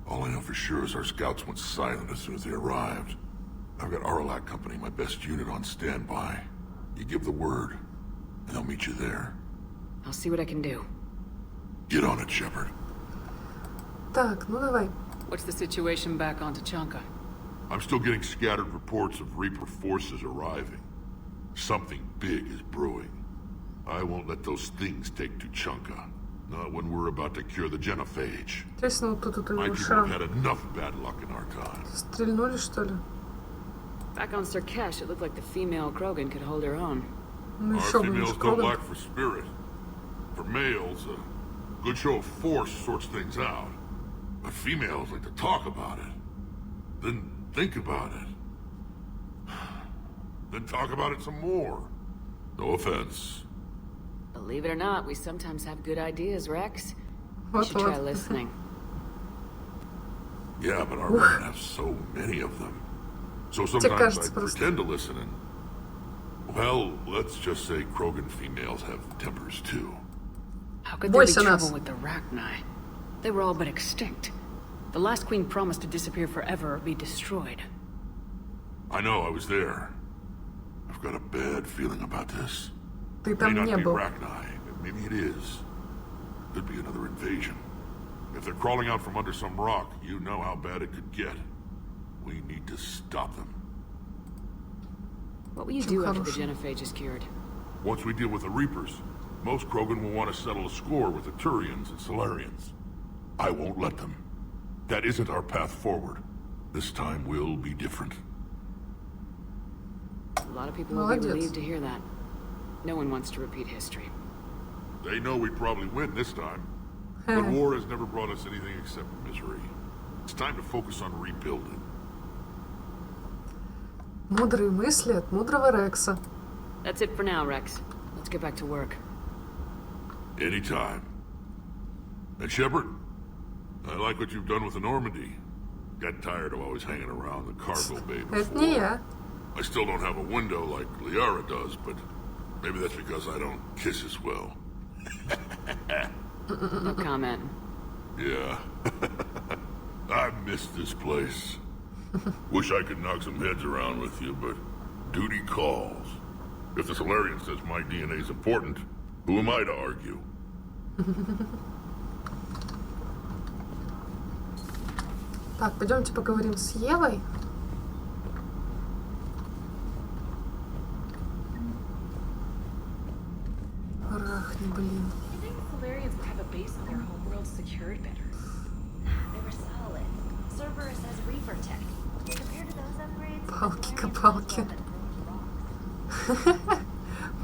All I know for sure is our scouts went silent as soon as they arrived. I've got Aralac Company, my best unit, on standby. You give the word, and they'll meet you there. I'll see what I can do. Get on it, Shepard. Так, ну давай. What's the situation back on Tuchanka? I'm still getting scattered reports of Reaper forces arriving. Something big is brewing. I won't let those things take Tuchanka. Not when we're about to cure the genophage. Интересно, вот тут у My него people шрам. have had enough bad luck in our time. Стрельнули, что ли? Back on Surkesh, it looked like the female Krogan could hold her own. Ну Our еще бы, females лишь don't Кроган. lack for spirit. For males, a good show of force sorts things out. But females like to talk about it. Then think about it. Then talk about it some more. No offense. Believe it or not, we sometimes have good ideas, Rex. You should try listening. Yeah, but our women have so many of them. So sometimes I pretend to listen and... Well, let's just say Krogan females have tempers too. How could there be trouble with the Rachni? They were all but extinct. The last queen promised to disappear forever or be destroyed. I know, I was there. I've got a bad feeling about this. Ты там May не not be был. Rachni, maybe it is. Could be another invasion. If they're crawling out from under some rock, you know how bad it could get. We need to stop them. What will you do after the genophage is cured? Once we deal with the Reapers, most Krogan will want to settle a score with the Turians and Solarians. I won't let them. That isn't our path forward. This time will be different. A lot of people will be relieved to hear that. No one wants to repeat history. They know we probably win this time. But war has never brought us anything except misery. It's time to focus on rebuilding. Мудрые мысли от мудрого Рекса. That's it for now, Rex. Let's get back to work. Anytime. And Shepard, I like what you've done with the Normandy. Got tired of always hanging around the cargo bay before. Это не я. I still don't have a window like Liara does, but maybe that's because I don't kiss as well. No comment. Yeah. I miss this place. Wish I could knock some heads around with you, but duty calls. If the Solarian says my DNA is important, who am I to argue? Так, пойдемте поговорим с Евой. Рахни, блин. You think the Solarians would have a base on their homeworld secured better? They were solid. Cerberus has Reaper tech. Compared to those upgrades, Палки-копалки.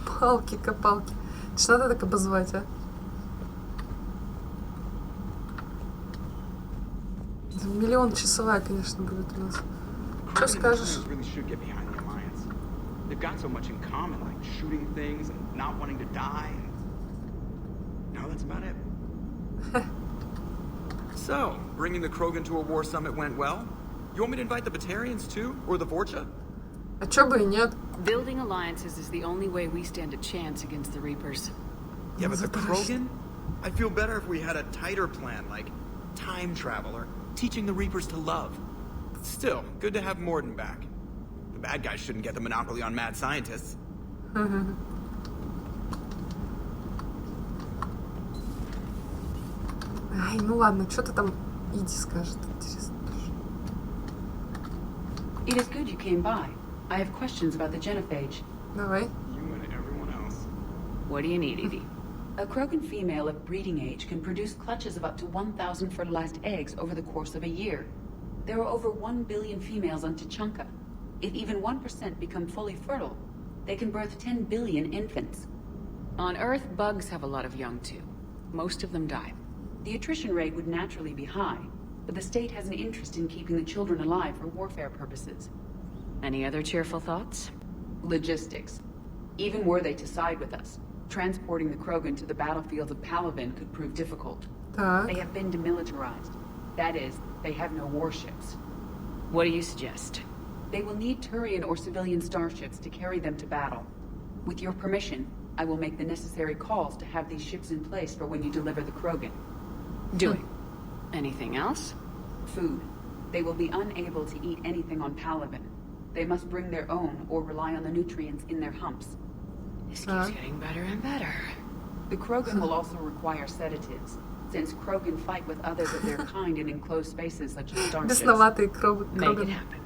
Палки-копалки. Что надо так обозвать, а? Миллион часовая, конечно, будет у нас. Что скажешь? Really should get behind the Alliance. They've got so much in common, like shooting things and not wanting to die. No, that's about it. So, bringing the Krogan to a war summit went well? You want me to invite the Batarians too, or the Vorcha? А чё бы и нет? Building alliances is the only way we stand a chance against the Reapers. Yeah, but the Krogan? I'd feel better if we had a tighter plan, like time travel or teaching the Reapers to love. Still, good to have Morden back. The bad guys shouldn't get the monopoly on mad scientists. Ай, ну ладно, что ты там Иди скажет, интересно. It is good you came by. I have questions about the genophage. Давай. You and everyone else. What do you need, Edie? A Krogan female of breeding age can produce clutches of up to 1,000 fertilized eggs over the course of a year. There are over 1 billion females on Tuchanka. If even 1% become fully fertile, they can birth 10 billion infants. On Earth, bugs have a lot of young too. Most of them die. The attrition rate would naturally be high, but the state has an interest in keeping the children alive for warfare purposes. Any other cheerful thoughts? Logistics. Even were they to side with us, transporting the Krogan to the battlefields of Palaven could prove difficult. They have been demilitarized. That is, they have no warships. What do you suggest? They will need Turian or civilian starships to carry them to battle. With your permission, I will make the necessary calls to have these ships in place for when you deliver the Krogan. Doing. Anything else? Food. They will be unable to eat anything on Palaven. They must bring their own or rely on the nutrients in their humps. This keeps getting better and better. The Krogan will also require sedatives, since Krogan fight with others of their kind in enclosed spaces such as starships. Бесноватые Krogan. Make it happen.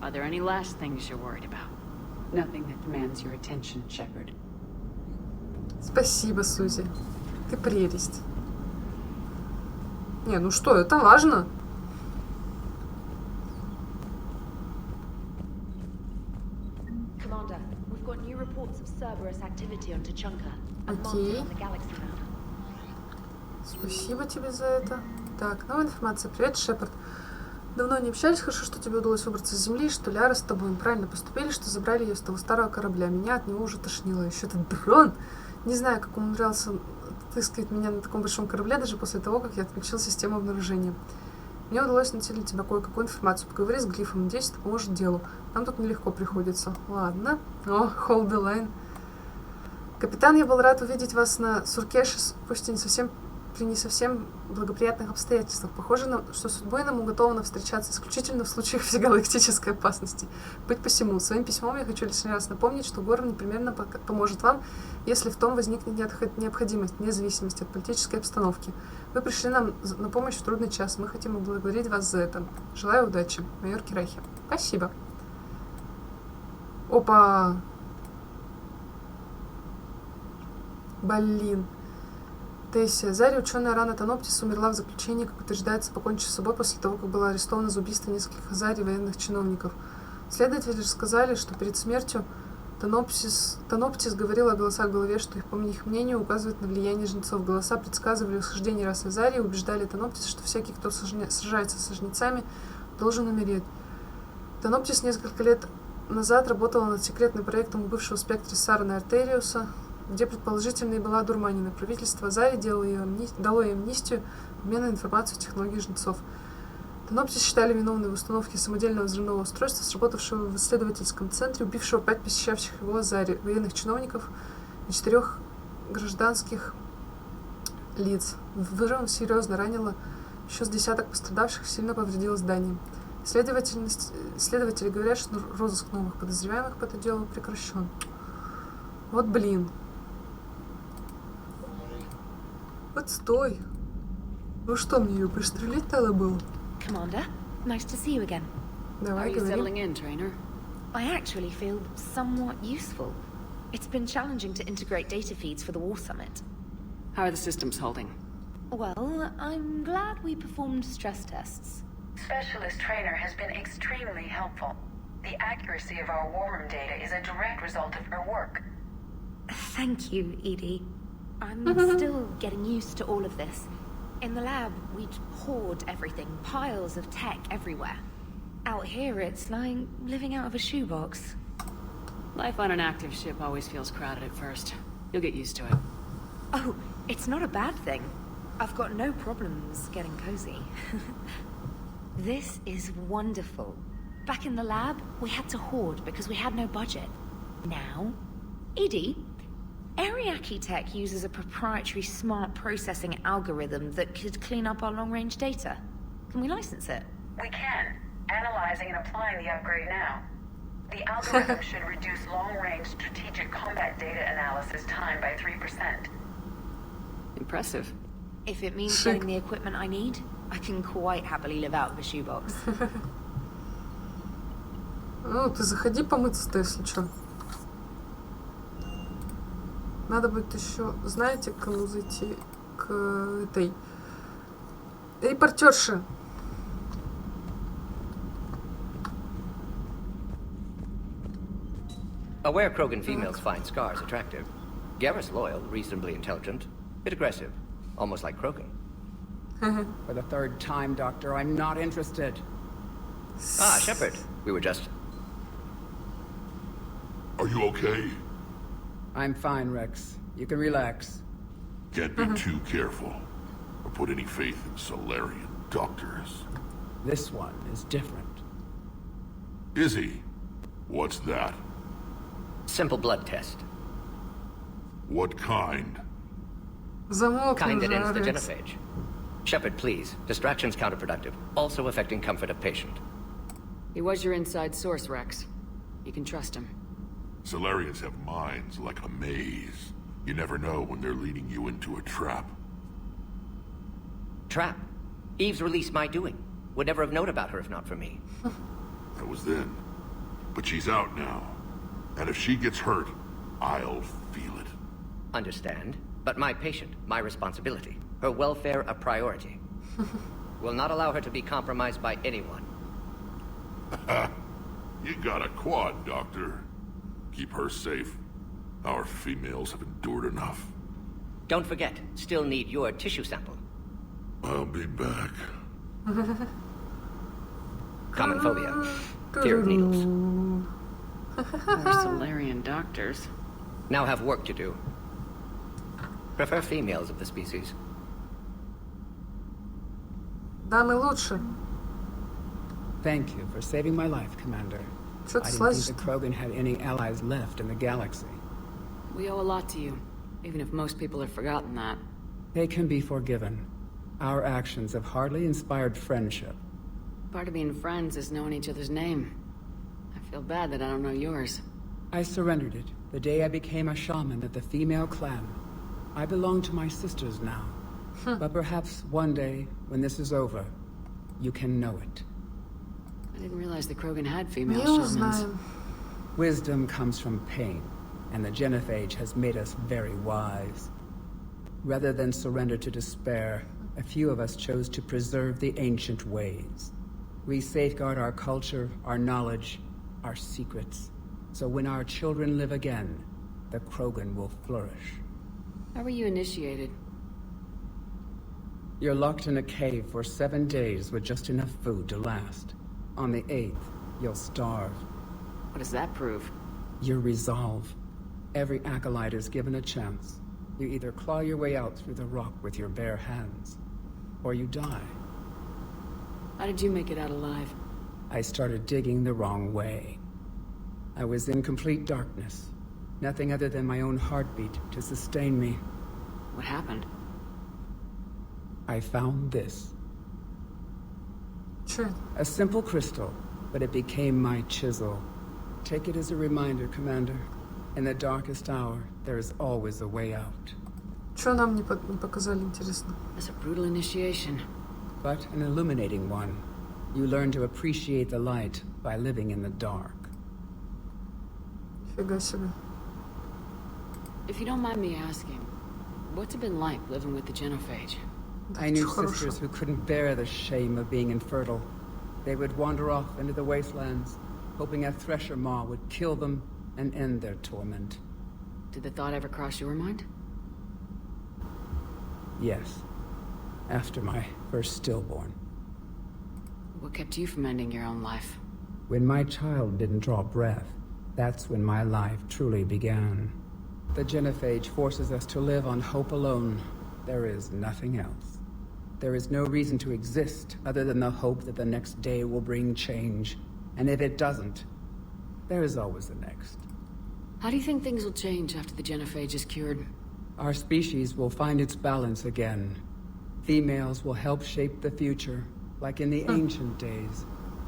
Are there any last things you're worried about? Nothing that demands your attention, Shepard. Спасибо, Сузи. Ты прелесть. Не, ну что, это важно. Commander, we've got new reports of Cerberus activity on Tuchanka and Окей. marking on the galaxy map. Спасибо тебе за это. Так, новая информация. Привет, Шепард. Давно не общались, хорошо, что тебе удалось выбраться с Земли, что Ляра с тобой правильно поступили, что забрали ее с того старого корабля. Меня от него уже тошнило. Еще этот дрон. Не знаю, как он умудрялся отыскивать меня на таком большом корабле, даже после того, как я отключил систему обнаружения. Мне удалось найти для тебя кое-какую информацию. Поговори с Глифом, надеюсь, это поможет делу. Нам тут нелегко приходится. Ладно. О, hold the line. Капитан, я был рад увидеть вас на Surkesh, пусть и не совсем при не совсем благоприятных обстоятельствах. Похоже, что судьбой нам уготовано встречаться исключительно в случаях всегалактической опасности. Быть посему. Своим письмом я хочу лишний раз напомнить, что Горн непременно поможет вам, если в том возникнет необходимость, вне зависимости от политической обстановки. Вы пришли нам на помощь в трудный час. Мы хотим поблагодарить вас за это. Желаю удачи. Майор Кирахи. Спасибо. Опа! Блин. Тесsia. Заря, ученая Рана Таноптис, умерла в заключении, как утверждается, покончив с собой после того, как была арестована за убийство нескольких Азарий военных чиновников. Следователи рассказали, что перед смертью Таноптис говорила о голосах в голове, что, по их мнению, указывает на влияние жнецов. Голоса предсказывали восхождение расы Азарии и убеждали Таноптис, что всякий, кто сражается со жнецами, должен умереть. Таноптис несколько лет назад работала над секретным проектом у бывшего спектра Сарна Артериуса, где предположительно и была одурманена. Правительство Азарии дало ей амнистию в обмен на информацию о технологии жнецов. Таноптис считали виновной в установке самодельного взрывного устройства, сработавшего в исследовательском центре, убившего 5 посещавших его Азарий, военных чиновников и 4 гражданских лиц. Взрывом серьезно ранило еще с десяток пострадавших, сильно повредило здание. Следователи говорят, что розыск новых подозреваемых по этому делу прекращен. Вот блин. Отстой. Ну что, мне ее пристрелить надо было? Commander, nice to see you again. Давай, How are you settling in, trainer? I actually feel somewhat useful. It's been challenging to integrate data feeds for the War Summit. How are the systems holding? Well, I'm glad we performed stress tests. Specialist Trainer has been extremely helpful. The accuracy of our war room data is a direct result of her work. Thank you, Edie. I'm still getting used to all of this. In the lab, we'd hoard everything, piles of tech everywhere. Out here, it's like living out of a shoebox. Life on an active ship always feels crowded at first. You'll get used to it. Oh, it's not a bad thing. I've got no problems getting cozy. This is wonderful. Back in the lab, we had to hoard because we had no budget. Now, Edie, Ariake Tech uses a proprietary smart processing algorithm that could clean up our long-range data. Can we license it? We can. Analyzing and applying the upgrade now. The algorithm should reduce long-range strategic combat data analysis time by 3%. Impressive. If it means getting the equipment I need, I can quite happily live out of a shoebox. Ну, ты заходи помыться-то, если что. Надо будет еще, знаете, к кому зайти? К этой репортерше. Aware Krogan females find scars attractive. Garrus loyal, reasonably intelligent, bit aggressive, almost like Krogan. For the third time, Doctor, I'm not interested. Ah, Shepard. We were just... Are you okay? I'm fine, Rex. You can relax. Can't be too careful, or put any faith in Solarian doctors. This one is different. Is he? What's that? Simple blood test. What kind? Kind that ends the genophage. Shepard, please. Distraction's counterproductive, also affecting comfort of patient. He was your inside source, Rex. You can trust him. Solarians have minds like a maze. You never know when they're leading you into a trap. Trap? Eve's release my doing. Would never have known about her if not for me. That was then. But she's out now. And if she gets hurt, I'll feel it. Understand. But my patient, my responsibility. Her welfare a priority. Will not allow her to be compromised by anyone. You got a quad, Doctor. Keep her safe. Our females have endured enough. Don't forget, still need your tissue sample. I'll be back. Common phobia. Fear of needles. We're Solarian doctors. Now have work to do. Prefer females of the species. Дамы лучше. Thank you for saving my life, Commander. Что I ты didn't think слышишь? the Krogan had any allies left in the galaxy. We owe a lot to you, even if most people have forgotten that. They can be forgiven. Our actions have hardly inspired friendship. Part of being friends is knowing each other's name. I feel bad that I don't know yours. I surrendered it the day I became a shaman of the female clan. I belong to my sisters now. But perhaps one day, when this is over, you can know it. I didn't realize the Krogan had female Не shamans. узнаем. Wisdom comes from pain, and the genophage has made us very wise. Rather than surrender to despair, a few of us chose to preserve the ancient ways. We safeguard our culture, our knowledge, our secrets. So when our children live again, the Krogan will flourish. How were you initiated? You're locked in a cave for 7 days with just enough food to last. On the 8th, you'll starve. What does that prove? Your resolve. Every acolyte is given a chance. You either claw your way out through the rock with your bare hands, or you die. How did you make it out alive? I started digging the wrong way. I was in complete darkness. Nothing other than my own heartbeat to sustain me. What happened? I found this. Чё? A simple crystal, but it became my chisel. Take it as a reminder, Commander. In the darkest hour, there is always a way out. Чё нам не показали, интересно? That's a brutal initiation. But an illuminating one. You learn to appreciate the light by living in the dark. Фига себе. If you don't mind me asking, what's it been like living with the genophage? I knew sisters who couldn't bear the shame of being infertile. They would wander off into the wastelands, hoping a thresher maw would kill them and end their torment. Did the thought ever cross your mind? Yes. After my first stillborn. What kept you from ending your own life? When my child didn't draw breath, that's when my life truly began. The genophage forces us to live on hope alone. There is nothing else. There is no reason to exist other than the hope that the next day will bring change. And if it doesn't, there is always the next. How do you think things will change after the genophage is cured? Our species will find its balance again. Females will help shape the future, like in the ancient days,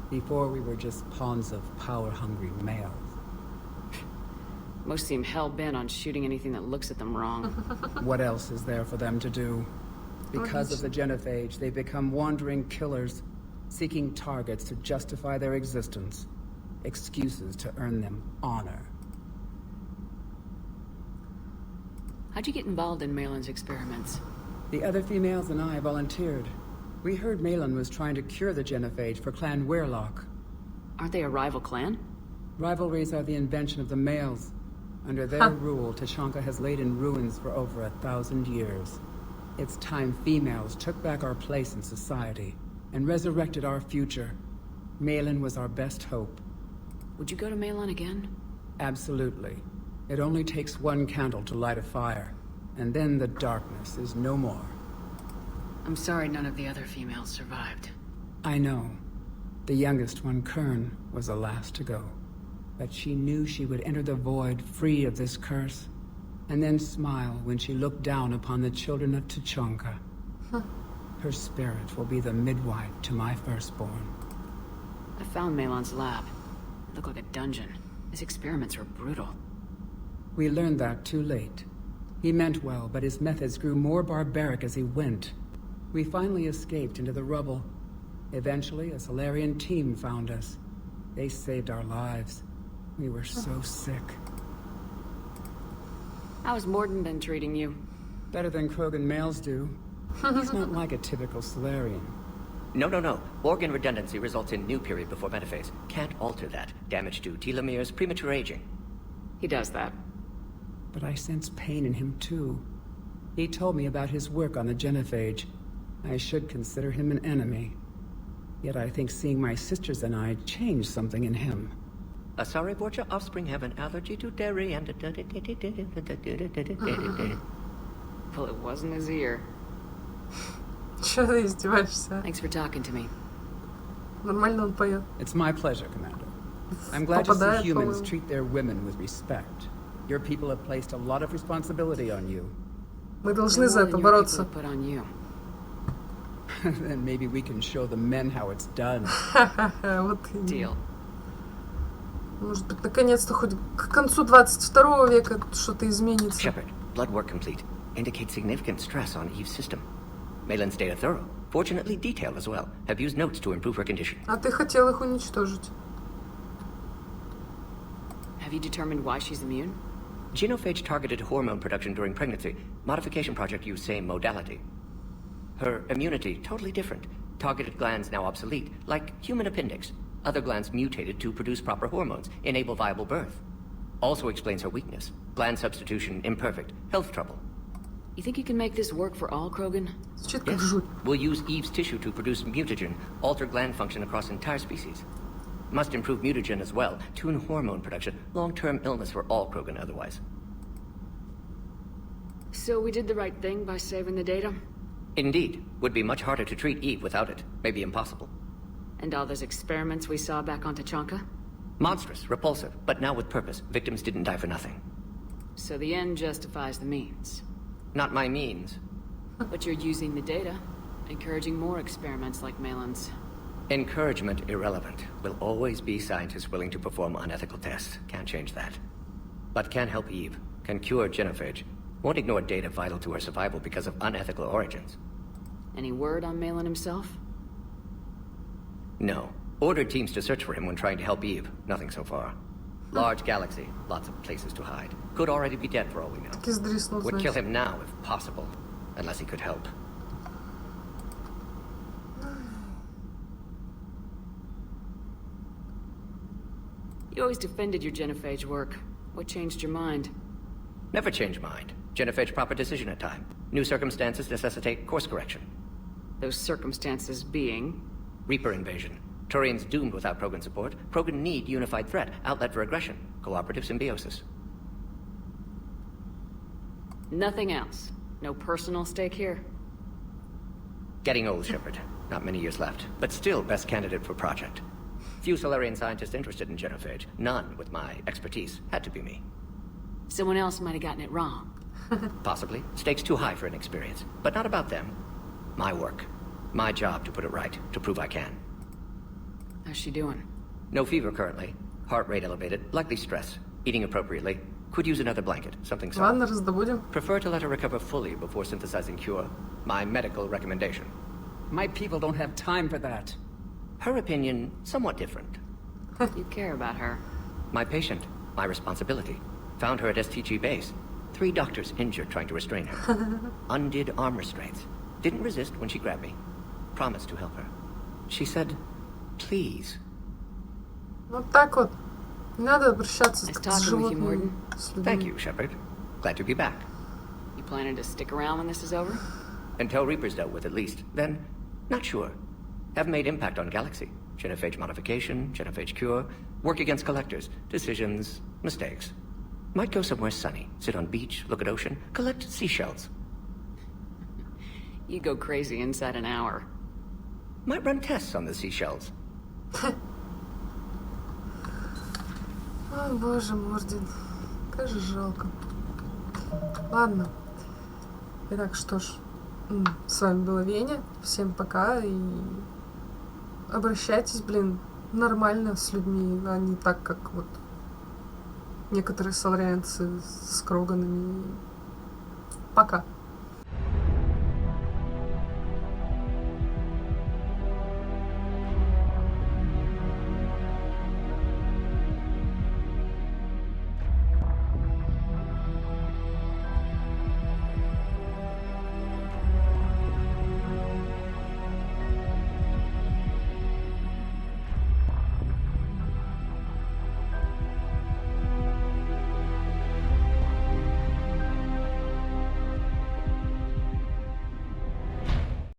before we were just pawns of power-hungry males. Most seem hell-bent on shooting anything that looks at them wrong. What else is there for them to do? Because of the genophage, they become wandering killers, seeking targets to justify their existence, excuses to earn them honor. How'd you get involved in Malin's experiments? The other females and I volunteered. We heard Malin was trying to cure the genophage for Clan Weirlock. Aren't they a rival clan? Rivalries are the invention of the males. Under their rule, Tuchanka has laid in ruins for over 1,000 years. It's time females took back our place in society and resurrected our future. Malin was our best hope. Would you go to Malin again? Absolutely. It only takes one candle to light a fire, and then the darkness is no more. I'm sorry none of the other females survived. I know. The youngest one, Kern, was the last to go. But she knew she would enter the void free of this curse, and then smile when she looked down upon the children of Tuchanka. Her spirit will be the midwife to my firstborn. I found Malin's lab. It looked like a dungeon. His experiments were brutal. We learned that too late. He meant well, but his methods grew more barbaric as he went. We finally escaped into the rubble. Eventually, a Solarian team found us. They saved our lives. We were so sick. How's Morden been treating you? Better than Krogan males do. He's not like a typical Solarian. No. Organ redundancy results in new period before metaphase. Can't alter that. Damage to telomeres, premature aging. He does that. But I sense pain in him too. He told me about his work on the genophage. I should consider him an enemy. Yet I think seeing my sisters and I changed something in him. Asari Borgia offspring have an allergy to dairy and... Well, it wasn't his ear. Чё ты издеваешься? Thanks for talking to me. Нормально он поет. It's my pleasure, Commander. I'm glad to see humans treat their women with respect. Your people have placed a lot of responsibility on you. Мы должны за это бороться. Then maybe we can show the men how it's done. Вот Deal. Может быть, наконец-то хоть к концу 22 века что-то изменится. Shepard, blood work complete. Indicates significant stress on Eve's system. Malin's data thorough. Fortunately detailed as well. Have used notes to improve her condition. А ты хотел их уничтожить. Have you determined why she's immune? Genophage targeted hormone production during pregnancy. Modification project used same modality. Her immunity, totally different. Targeted glands now obsolete, like human appendix. Other glands mutated to produce proper hormones, enable viable birth. Also explains her weakness. Gland substitution imperfect. Health trouble. You think you can make this work for all Krogan? Yes. We'll use Eve's tissue to produce mutagen, alter gland function across entire species. Must improve mutagen as well, tune hormone production, long-term illness for all Krogan otherwise. So we did the right thing by saving the data? Indeed. Would be much harder to treat Eve without it. Maybe impossible. And all those experiments we saw back on Tachanka? Monstrous, repulsive, but now with purpose. Victims didn't die for nothing. So the end justifies the means. Not my means. But you're using the data, encouraging more experiments like Malin's. Encouragement irrelevant. Will always be scientists willing to perform unethical tests. Can't change that. But can help Eve. Can cure genophage. Won't ignore data vital to her survival because of unethical origins. Any word on Malin himself? No. Ordered teams to search for him when trying to help Eve. Nothing so far. Large galaxy. Lots of places to hide. Could already be dead for all we know. Would kill him now if possible. Unless he could help. You always defended your genophage work. What changed your mind? Never change mind. Genophage proper decision at time. New circumstances necessitate course correction. Those circumstances being? Reaper invasion. Turians doomed without Krogan support. Krogan need unified threat. Outlet for aggression. Cooperative symbiosis. Nothing else. No personal stake here? Getting old, Shepard. Not many years left. But still best candidate for project. Few Solarian scientists interested in genophage. None with my expertise. Had to be me. Someone else might have gotten it wrong. Possibly. Stakes too high for inexperience. But not about them. My work. My job to put it right. To prove I can. How's she doing? No fever currently. Heart rate elevated. Likely stress. Eating appropriately. Could use another blanket. Something soft. Ладно, раздобудем. Prefer to let her recover fully before synthesizing cure. My medical recommendation. My people don't have time for that. Her opinion, somewhat different. You care about her. My patient. My responsibility. Found her at STG base. 3 doctors injured trying to restrain her. Undid arm restraints. Didn't resist when she grabbed me. Promised to help her. She said, please. Вот так вот. Не надо обращаться с животными. Thank you, Shepard. Glad to be back. You planning to stick around when this is over? Until Reaper's dealt with, at least. Then, not sure. Have made impact on Galaxy. Genophage modification, genophage cure, work against collectors, decisions, mistakes. Might go somewhere sunny, sit on beach, look at ocean, collect seashells. You go crazy inside an hour. Might run tests on the seashells. Ой, боже, Мордин. Как же жалко. Ладно. Итак, что ж. С вами была Веня. Всем пока. И обращайтесь, блин, нормально с людьми, а не так, как вот некоторые соларианцы с Кроганами. Пока.